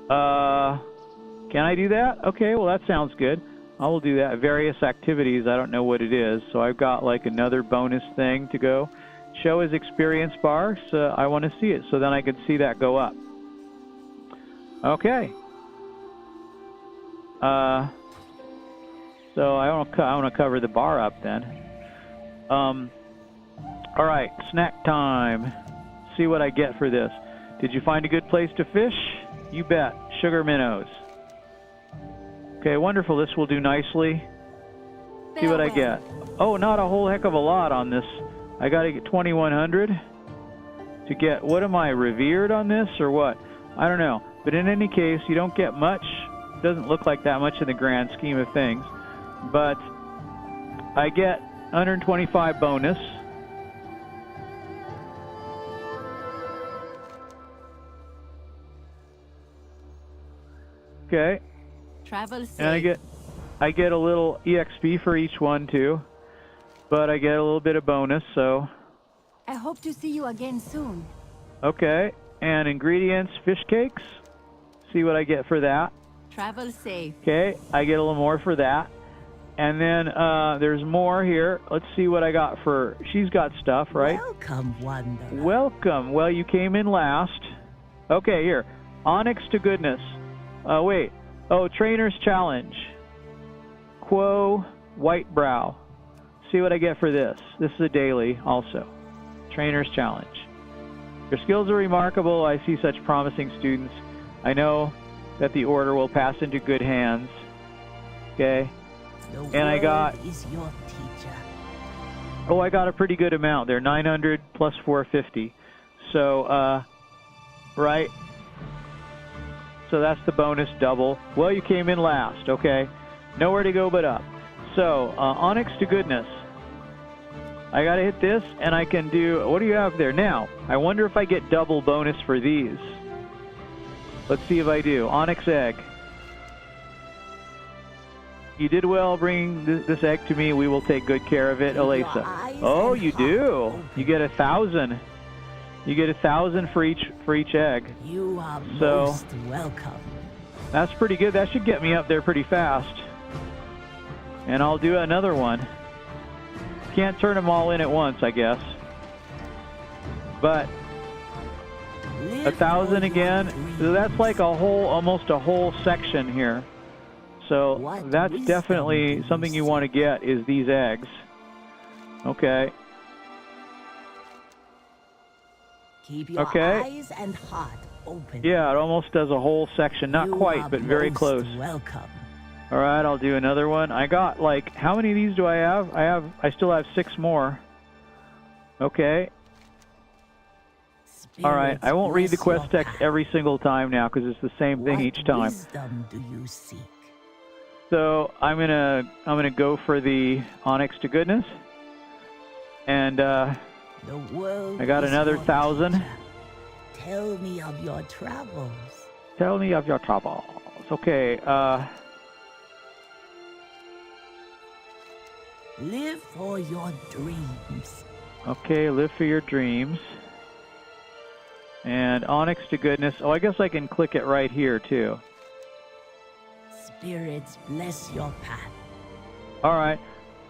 Speaker 1: Can I do that? Okay, well that sounds good. I will do that. Various activities, I don't know what it is. So I've got like another bonus thing to go. Show as experience bar, so I want to see it. So then I can see that go up. Okay. So I want to cover the bar up then. All right, snack time. See what I get for this. Did you find a good place to fish? You bet. Sugar minnows. Okay, wonderful. This will do nicely. See what I get. Oh, not a whole heck of a lot on this. I got to get 2,100 to get. What am I, revered on this or what? I don't know. But in any case, you don't get much. Doesn't look like that much in the grand scheme of things. But I get 125 bonus. Okay.
Speaker 2: Travel safe.
Speaker 1: And I get a little EXP for each one too. But I get a little bit of bonus, so
Speaker 2: I hope to see you again soon.
Speaker 1: Okay, and ingredients, fish cakes. See what I get for that.
Speaker 2: Travel safe.
Speaker 1: Okay, I get a little more for that. And then there's more here. Let's see what I got for... She's got stuff, right?
Speaker 3: Welcome, Wanderer.
Speaker 1: Welcome. Well, you came in last. Okay, here. Onyx to goodness. Wait. Oh, Trainer's Challenge. Quo White Brow. See what I get for this. This is a daily also. Trainer's Challenge. Your skills are remarkable. I see such promising students. I know that the order will pass into good hands. Okay. And I got...
Speaker 3: is your teacher.
Speaker 1: Oh, I got a pretty good amount there. 900 plus 450. So, right. So that's the bonus double. Well, you came in last. Okay. Nowhere to go but up. So, Onyx to goodness. I gotta hit this, and I can do... What do you have there? Now, I wonder if I get double bonus for these. Let's see if I do. Onyx egg. You did well bringing this egg to me. We will take good care of it, Elisa. Oh, you do. You get 1,000. You get 1,000 for each egg.
Speaker 3: You are
Speaker 1: most
Speaker 3: welcome.
Speaker 1: That's pretty good. That should get me up there pretty fast. And I'll do another one. Can't turn them all in at once, I guess. But 1,000 again. So that's like almost a whole section here. So that's definitely something you want to get is these eggs. Okay.
Speaker 3: Keep your eyes and heart open.
Speaker 1: Yeah, it almost does a whole section. Not quite, but very close.
Speaker 3: Welcome.
Speaker 1: All right, I'll do another one. I got like, how many of these do I have? I still have 6 more. Okay. All right, I won't read the quest text every single time now because it's the same thing each time.
Speaker 3: What wisdom do you seek?
Speaker 1: So I'm gonna go for the Onyx to goodness, and I got another 1,000.
Speaker 3: Tell me of your travels.
Speaker 1: Tell me of your travels. Okay.
Speaker 3: Live for your dreams.
Speaker 1: Okay, live for your dreams. And Onyx to goodness. Oh, I guess I can click it right here too.
Speaker 3: Spirits bless your path.
Speaker 1: All right.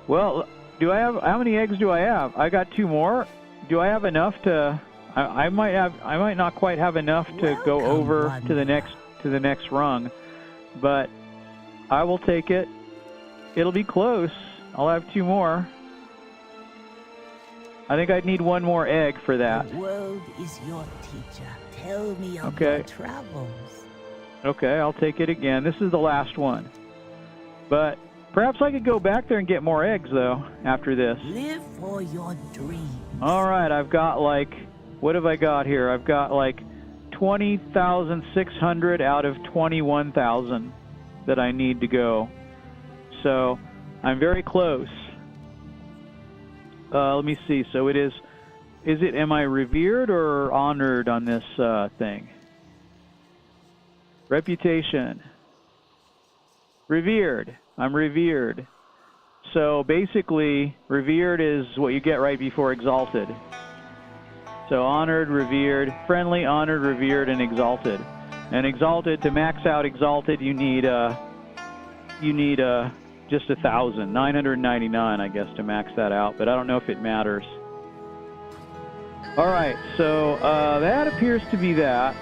Speaker 1: Well, do I have how many eggs do I have? I got 2 more. Do I have enough to? I might not quite have enough to go over to the next rung, but I will take it. It'll be close. I'll have 2 more. I think I'd need 1 more egg for that.
Speaker 3: The world is your teacher. Tell me of your travels.
Speaker 1: Okay, I'll take it again. This is the last one. But perhaps I could go back there and get more eggs, though, after this.
Speaker 3: Live for your dreams.
Speaker 1: All right, I've got like, what have I got here? I've got like 20,600 out of 21,000 that I need to go. So I'm very close. Let me see. So it is it, am I revered or honored on this thing? Reputation. Revered. I'm revered. So basically, revered is what you get right before exalted. So honored, revered, friendly, honored, revered, and exalted. And exalted, to max out exalted, you need just 1,000, 999, I guess, to max that out. But I don't know if it matters. All right, so that appears to be that.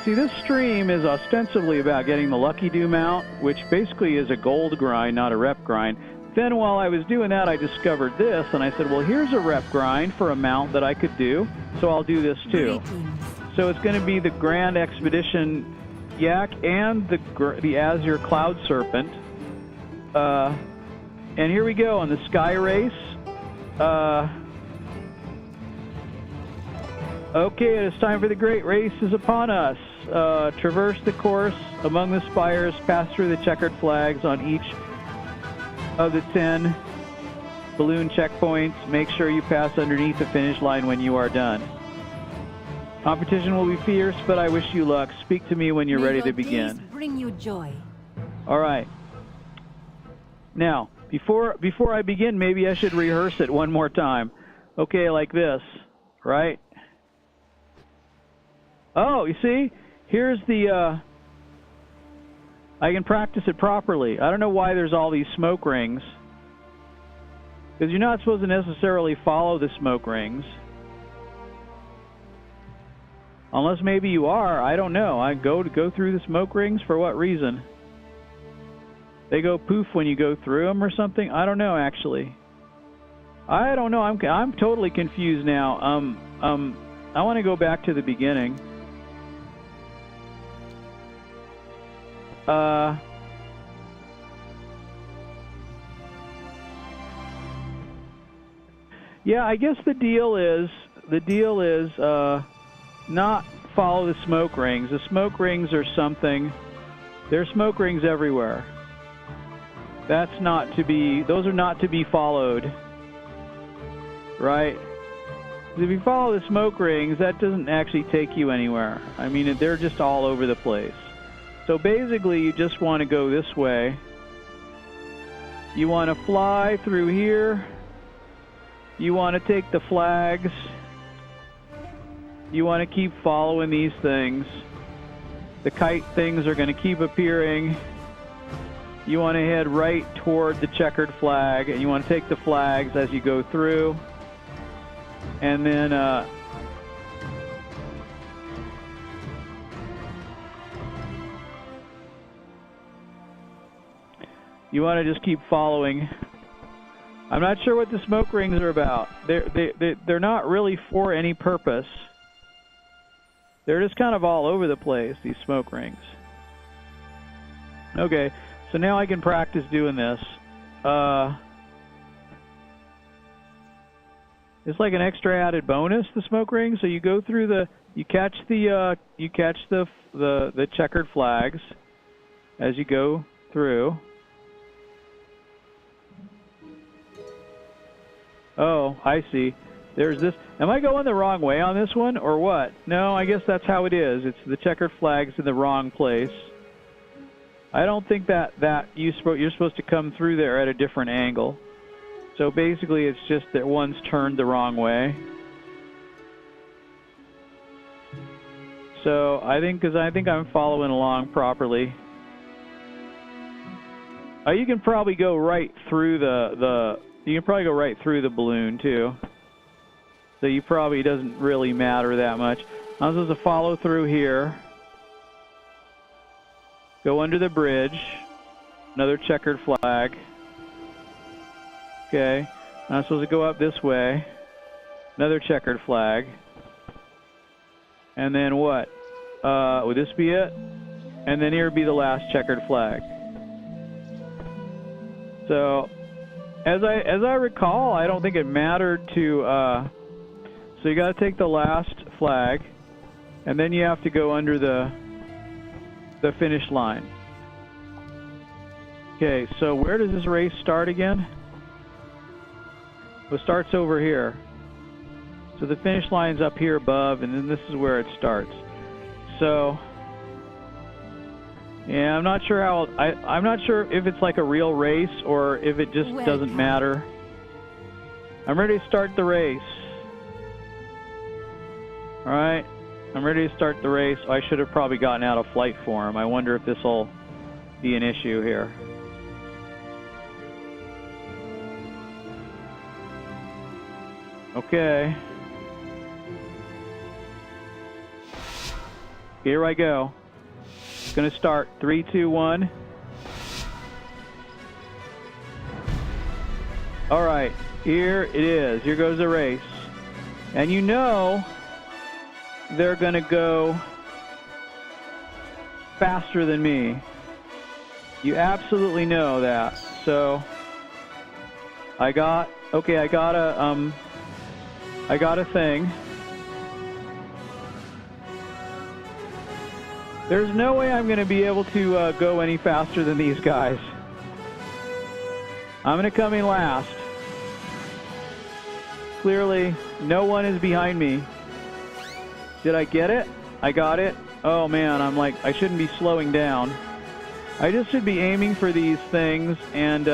Speaker 1: See, this stream is ostensibly about getting the Luckydo mount, which basically is a gold grind, not a rep grind. Then while I was doing that, I discovered this, and I said, well, here's a rep grind for a mount that I could do, so I'll do this too. So it's going to be the Grand Expedition Yak and the Azure Cloud Serpent. And here we go on the Sky Race. Okay, it is time for the great race is upon us. Traverse the course among the spires, pass through the checkered flags on each of the 10 balloon checkpoints. Make sure you pass underneath the finish line when you are done. Competition will be fierce, but I wish you luck. Speak to me when you're ready to begin.
Speaker 2: Bring you joy.
Speaker 1: All right. Now, before I begin, maybe I should rehearse it one more time. Okay, like this, right? Oh, you see? Here's the, I can practice it properly. I don't know why there's all these smoke rings. Because you're not supposed to necessarily follow the smoke rings. Unless maybe you are. I don't know. I go through the smoke rings for what reason? They go poof when you go through them or something? I don't know, actually. I don't know. I'm totally confused now. I want to go back to the beginning. Yeah, I guess the deal is not follow the smoke rings. The smoke rings are something. There's smoke rings everywhere. Those are not to be followed. Right? If you follow the smoke rings, that doesn't actually take you anywhere. I mean, they're just all over the place. So basically, you just want to go this way. You want to fly through here. You want to take the flags. You want to keep following these things. The kite things are going to keep appearing. You want to head right toward the checkered flag, and you want to take the flags as you go through. And then you want to just keep following. I'm not sure what the smoke rings are about. They're not really for any purpose. They're just kind of all over the place, these smoke rings. Okay, so now I can practice doing this. It's like an extra added bonus, the smoke ring. So you go through you catch the checkered flags as you go through. Oh, I see. There's this. Am I going the wrong way on this one, or what? No, I guess that's how it is. It's the checkered flags in the wrong place. I don't think that you're supposed to come through there at a different angle. So basically, it's just that one's turned the wrong way. So I think I'm following along properly. Oh, you can probably go right through you can probably go right through the balloon too. So you probably doesn't really matter that much. I'm supposed to follow through here. Go under the bridge. Another checkered flag. Okay. I'm supposed to go up this way. Another checkered flag. And then what? Would this be it? And then here would be the last checkered flag. So, as I recall, I don't think it mattered to. So you got to take the last flag, and then you have to go under the finish line. Okay, so where does this race start again? Well, it starts over here. So the finish line's up here above, and then this is where it starts. So, yeah, I'm not sure how. I'm not sure if it's like a real race or if it just doesn't matter. I'm ready to start the race. All right, I'm ready to start the race. I should have probably gotten out of flight form. I wonder if this will be an issue here. Okay. Here I go. It's going to start. 3, 2, 1. All right. Here it is. Here goes the race. And you know they're going to go faster than me. You absolutely know that. So I got a thing. There's no way I'm going to be able to go any faster than these guys. I'm going to come in last. Clearly, no one is behind me. Did I get it? I got it. Oh man, I shouldn't be slowing down. I just should be aiming for these things and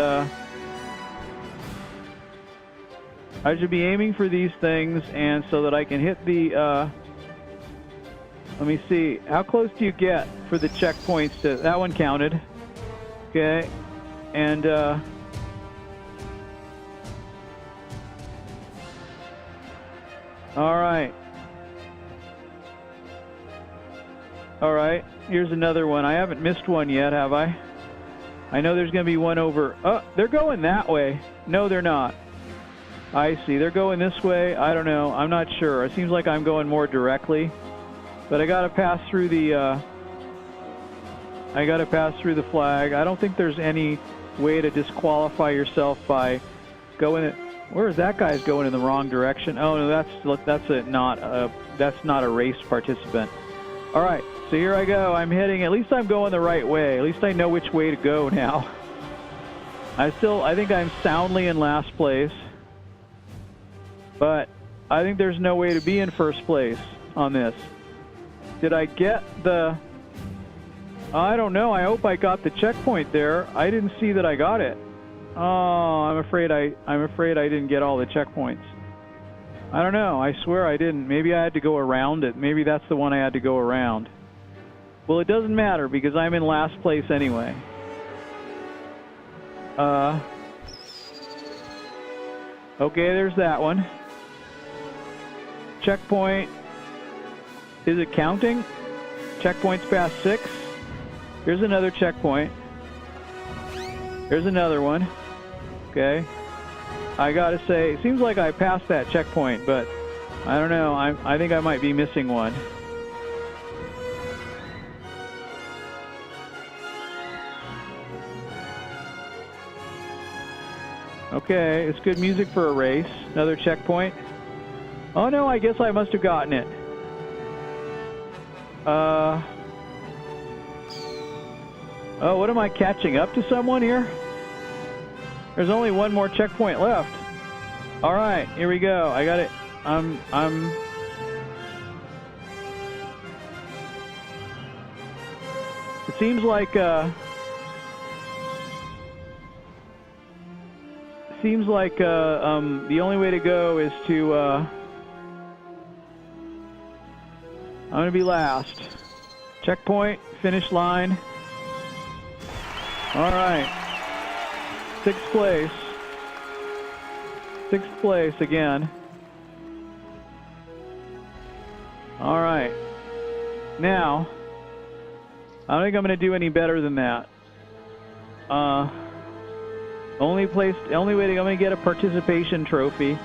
Speaker 1: I should be aiming for these things, and so that I can hit the, let me see, how close do you get for the checkpoints to, that one counted. Okay, and, alright. Alright, here's another one. I haven't missed one yet, have I? I know there's going to be one over, oh, they're going that way. No, they're not. I see. They're going this way. I don't know. I'm not sure. It seems like I'm going more directly. But I got to pass through the flag. I don't think there's any way to disqualify yourself by going where is that guy's going in the wrong direction? Oh no, that's not a race participant. All right. So here I go. I'm heading. At least I'm going the right way. At least I know which way to go now. I think I'm soundly in last place. But I think there's no way to be in first place on this. Did I get the... I don't know. I hope I got the checkpoint there. I didn't see that I got it. Oh, I'm afraid I didn't get all the checkpoints. I don't know. I swear I didn't. Maybe I had to go around it. Maybe that's the one I had to go around. Well, it doesn't matter because I'm in last place anyway. Okay, there's that one. Checkpoint. Is it counting? Checkpoint's past 6. Here's another checkpoint. Here's another one. Okay. I gotta say, it seems like I passed that checkpoint, but I don't know. I think I might be missing one. Okay, it's good music for a race. Another checkpoint. Oh no, I guess I must have gotten it. Oh, what am I catching up to someone here? There's only one more checkpoint left. All right, here we go. I got it. It seems like the only way to go is to I'm gonna be last. Checkpoint, finish line. All right, 6th place. 6th place again. All right. Now, I don't think I'm gonna do any better than that. Only way I'm gonna get a participation trophy.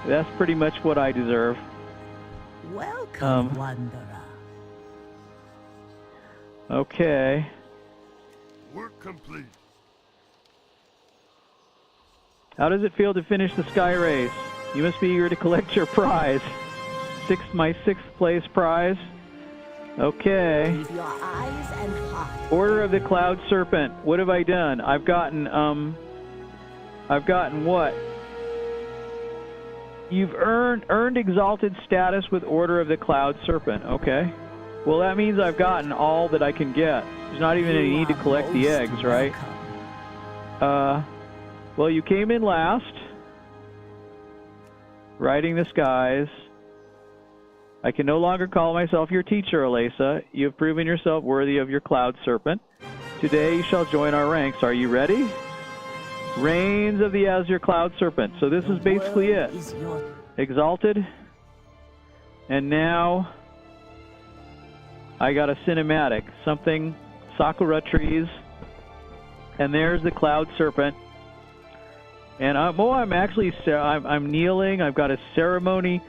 Speaker 1: That's pretty much what I deserve.
Speaker 3: Welcome, Wanderer.
Speaker 1: Okay.
Speaker 4: Work complete.
Speaker 1: How does it feel to finish the sky race? You must be eager to collect your prize. My 6th place prize. Okay.
Speaker 3: Keep your eyes and heart.
Speaker 1: Order of the Cloud Serpent. What have I done? I've gotten what? You've earned exalted status with Order of the Cloud Serpent. Okay. Well, that means I've gotten all that I can get. There's not even any need to collect the eggs, right? Well, you came in last. Riding the skies. I can no longer call myself your teacher, Alesa. You have proven yourself worthy of your Cloud Serpent. Today you shall join our ranks. Are you ready? Reigns of the Azure Cloud Serpent. So this is basically it. Exalted. And now I got a cinematic. Something, Sakura trees. And there's the Cloud Serpent. And I'm kneeling. I've got a ceremony.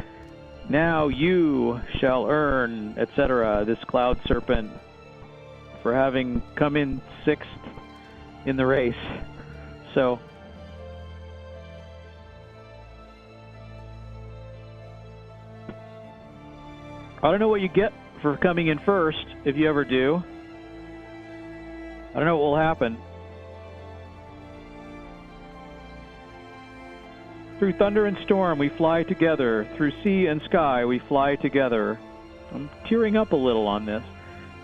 Speaker 1: Now you shall earn, etc., this Cloud Serpent for having come in 6th in the race. So, I don't know what you get for coming in first, if you ever do. I don't know what will happen. Through thunder and storm, we fly together. Through sea and sky, we fly together. I'm tearing up a little on this.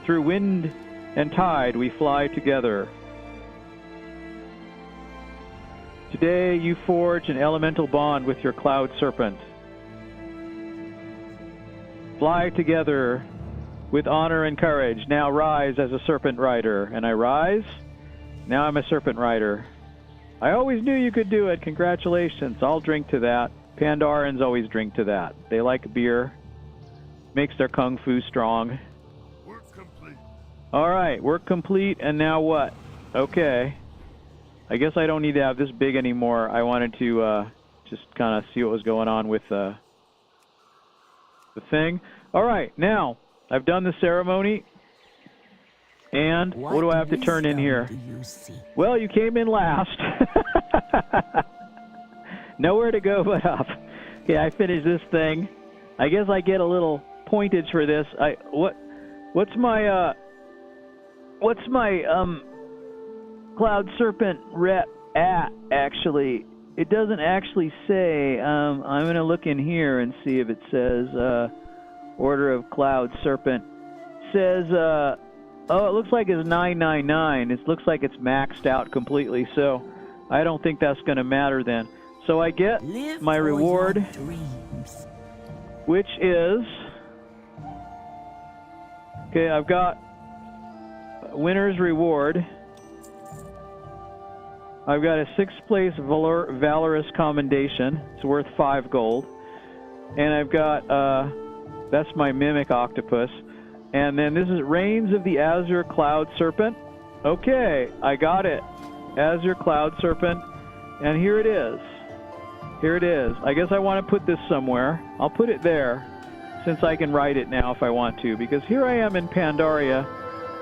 Speaker 1: Through wind and tide, we fly together. Today you forge an elemental bond with your Cloud Serpent. Fly together with honor and courage. Now rise as a Serpent Rider. And I rise. Now I'm a Serpent Rider. I always knew you could do it. Congratulations. I'll drink to that. Pandarians always drink to that. They like beer. Makes their kung fu strong.
Speaker 4: Work complete.
Speaker 1: All right, work complete, and now what? Okay. I guess I don't need to have this big anymore. I wanted to just kind of see what was going on with the thing. All right, now I've done the ceremony, and what do I have to turn in here? Well, you came in last. Nowhere to go but up. Okay, I finished this thing. I guess I get a little pointage for this. What's my Cloud Serpent rep at, actually? It doesn't actually say. I'm going to look in here and see if it says Order of Cloud Serpent. It says, oh, it looks like it's 999. It looks like it's maxed out completely, so I don't think that's going to matter then. So I get my reward, which is... Okay, I've got winner's reward. I've got a 6th place valorous commendation. It's worth 5 gold. And I've got, that's my mimic octopus. And then this is Reigns of the Azure Cloud Serpent. Okay, I got it. Azure Cloud Serpent. And here it is. Here it is. I guess I want to put this somewhere. I'll put it there, since I can ride it now if I want to. Because here I am in Pandaria.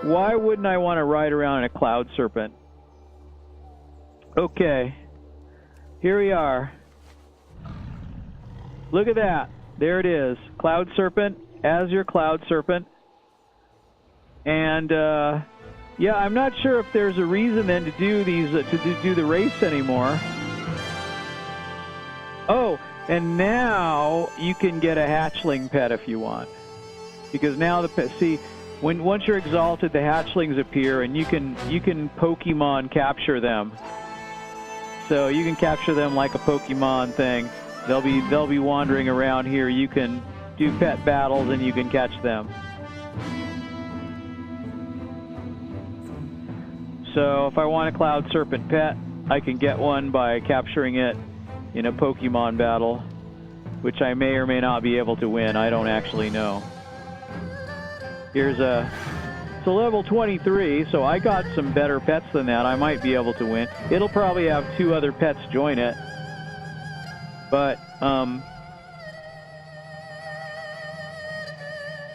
Speaker 1: Why wouldn't I want to ride around in a Cloud Serpent? Okay. Here we are. Look at that. There it is. Cloud Serpent. Azure Cloud Serpent. And, yeah, I'm not sure if there's a reason then to do these, to do the race anymore. Oh, and now you can get a hatchling pet if you want. Because now the pet, see, once you're exalted, the hatchlings appear, and you can Pokemon capture them. So you can capture them like a Pokemon thing. They'll be wandering around here. You can do pet battles and you can catch them. So if I want a Cloud Serpent pet, I can get one by capturing it in a Pokemon battle, which I may or may not be able to win. I don't actually know. Here's it's a level 23, so I got some better pets than that. I might be able to win. It'll probably have 2 other pets join it. But,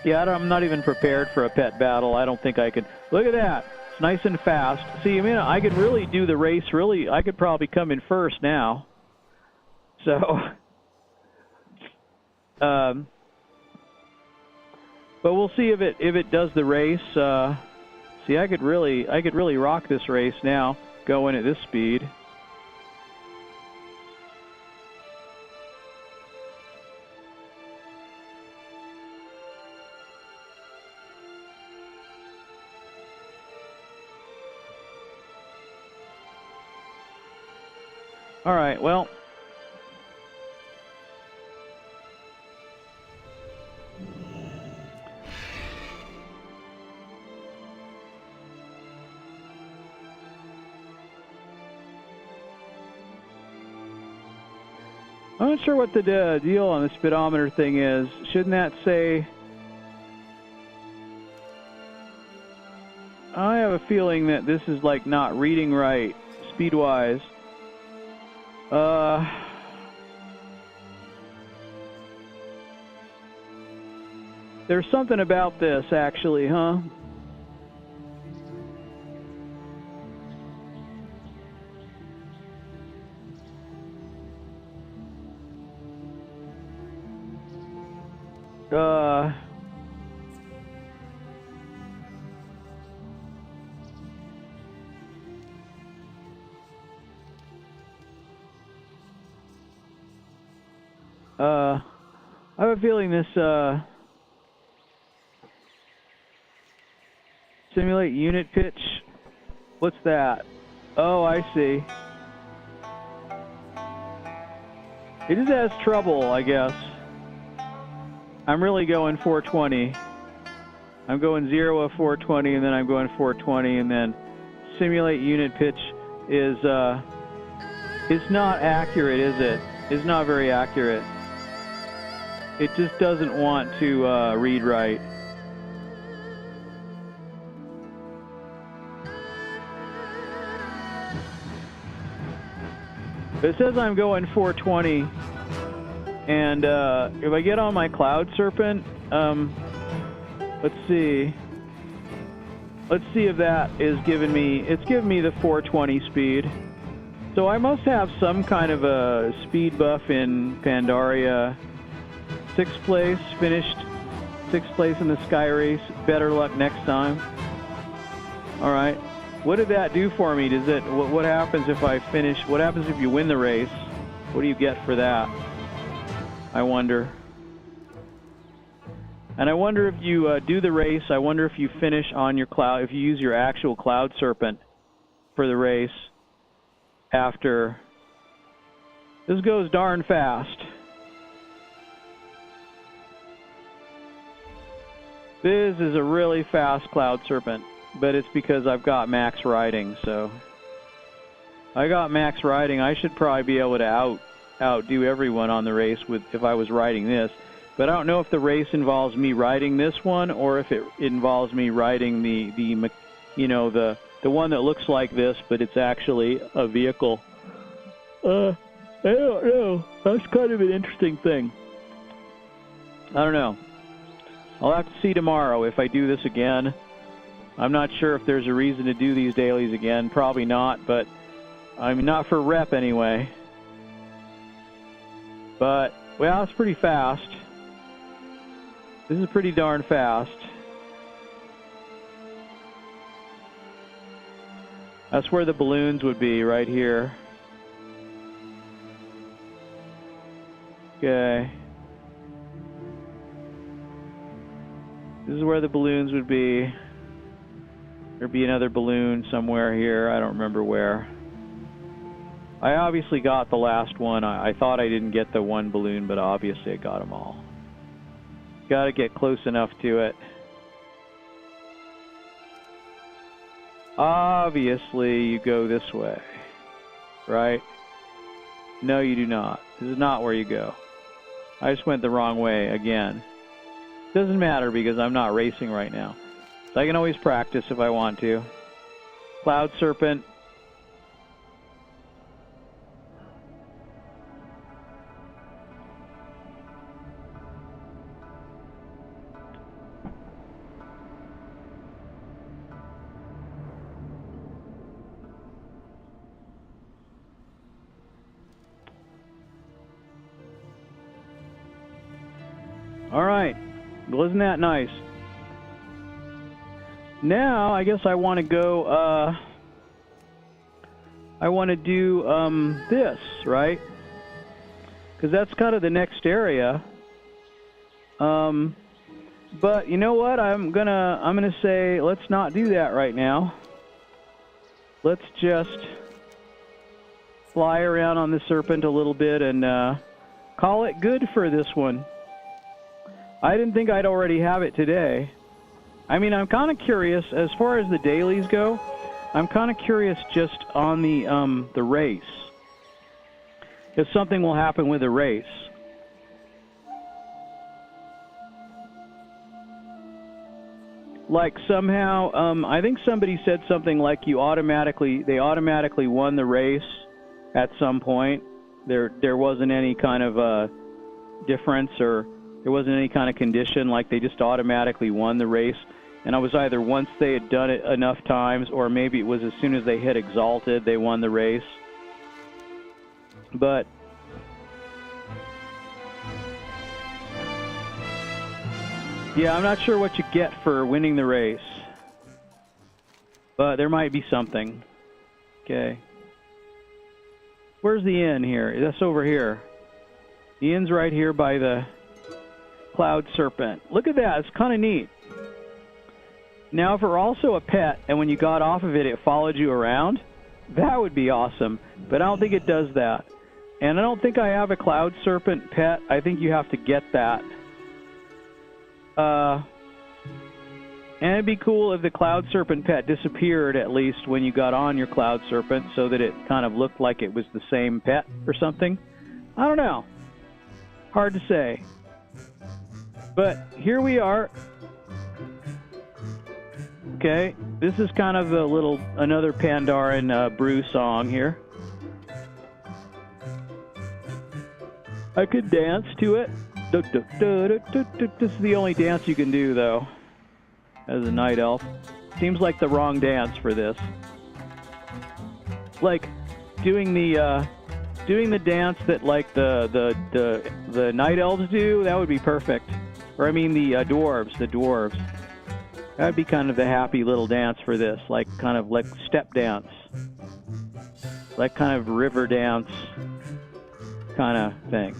Speaker 1: yeah, I'm not even prepared for a pet battle. I don't think I could. Look at that. It's nice and fast. See, I mean, I could really do the race. Really, I could probably come in first now. So, but we'll see if it does the race. See, I could really rock this race now, going at this speed. All right, well. I'm not sure what the deal on the speedometer thing is. Shouldn't that say... I have a feeling that this is like not reading right, speed-wise. There's something about this, actually, huh? I have a feeling this, simulate unit pitch. What's that? Oh, I see. It just has trouble, I guess. I'm really going 420. I'm going 0 of 420, and then I'm going 420, and then simulate unit pitch is it's not accurate, is it? It's not very accurate. It just doesn't want to read right. It says I'm going 420, and if I get on my Cloud Serpent, let's see if that is giving me, it's giving me the 420 speed. So I must have some kind of a speed buff in Pandaria. 6th place, finished 6th place in the Sky Race. Better luck next time. All right. What did that do for me? Does it? What happens if I finish? What happens if you win the race? What do you get for that? I wonder. And I wonder if you do the race. I wonder if you finish on your cloud. If you use your actual Cloud Serpent for the race after. This goes darn fast. This is a really fast Cloud Serpent. But it's because I've got max riding, so I got max riding. I should probably be able to outdo everyone on the race if I was riding this. But I don't know if the race involves me riding this one or if it involves me riding the one that looks like this, but it's actually a vehicle. I don't know. That's kind of an interesting thing. I don't know. I'll have to see tomorrow if I do this again. I'm not sure if there's a reason to do these dailies again. Probably not, but I'm not for rep anyway. But, well, it's pretty fast. This is pretty darn fast. That's where the balloons would be, right here. Okay. This is where the balloons would be. There'd be another balloon somewhere here. I don't remember where. I obviously got the last one. I thought I didn't get the one balloon, but obviously I got them all. Got to get close enough to it. Obviously, you go this way, right? No, you do not. This is not where you go. I just went the wrong way again. Doesn't matter because I'm not racing right now. So I can always practice if I want to. Cloud Serpent. All right. Well, isn't that nice? Now, I guess I want to go, I want to do this, right? Because that's kind of the next area. But you know what? I'm gonna say let's not do that right now. Let's just fly around on the Serpent a little bit and call it good for this one. I didn't think I'd already have it today. I mean, I'm kind of curious, as far as the dailies go, I'm kind of curious just on the race. If something will happen with the race. Like somehow, I think somebody said something like they automatically won the race at some point. There wasn't any kind of difference, or there wasn't any kind of condition, like they just automatically won the race. And I was either once they had done it enough times, or maybe it was as soon as they hit Exalted, they won the race. But yeah, I'm not sure what you get for winning the race. But there might be something. Okay. Where's the inn here? That's over here. The inn's right here by the Cloud Serpent. Look at that. It's kind of neat. Now, if it were also a pet, and when you got off of it, it followed you around, that would be awesome. But I don't think it does that. And I don't think I have a Cloud Serpent pet. I think you have to get that. And it'd be cool if the Cloud Serpent pet disappeared at least when you got on your Cloud Serpent so that it kind of looked like it was the same pet or something. I don't know. Hard to say. But here we are. Okay, this is kind of another Pandaren brew song here. I could dance to it. This is the only dance you can do, though, as a night elf. Seems like the wrong dance for this. Like doing the dance that like the night elves do. That would be perfect. Or I mean the dwarves. The dwarves. That would be kind of the happy little dance for this, like kind of like step dance, like kind of river dance kind of thing.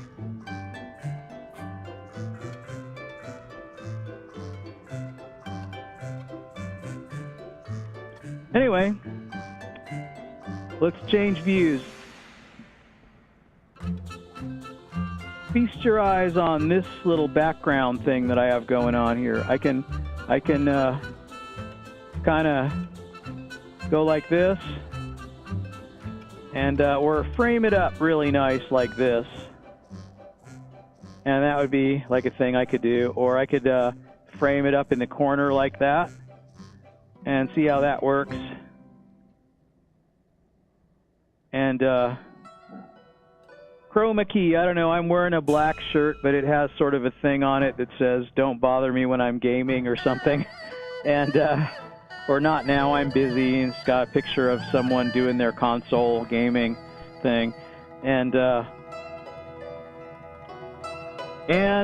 Speaker 1: Anyway, let's change views. Feast your eyes on this little background thing that I have going on here. I can kind of go like this, and or frame it up really nice like this, and that would be like a thing I could do. Or I could frame it up in the corner like that, and see how that works. And chroma key, I don't know, I'm wearing a black shirt, but it has sort of a thing on it that says, don't bother me when I'm gaming or something. And, or not now, I'm busy, and it's got a picture of someone doing their console gaming thing. And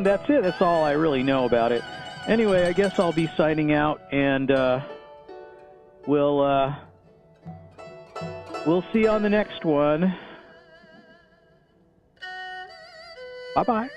Speaker 1: that's it, that's all I really know about it. Anyway, I guess I'll be signing out, and we'll see you on the next one. Bye-bye.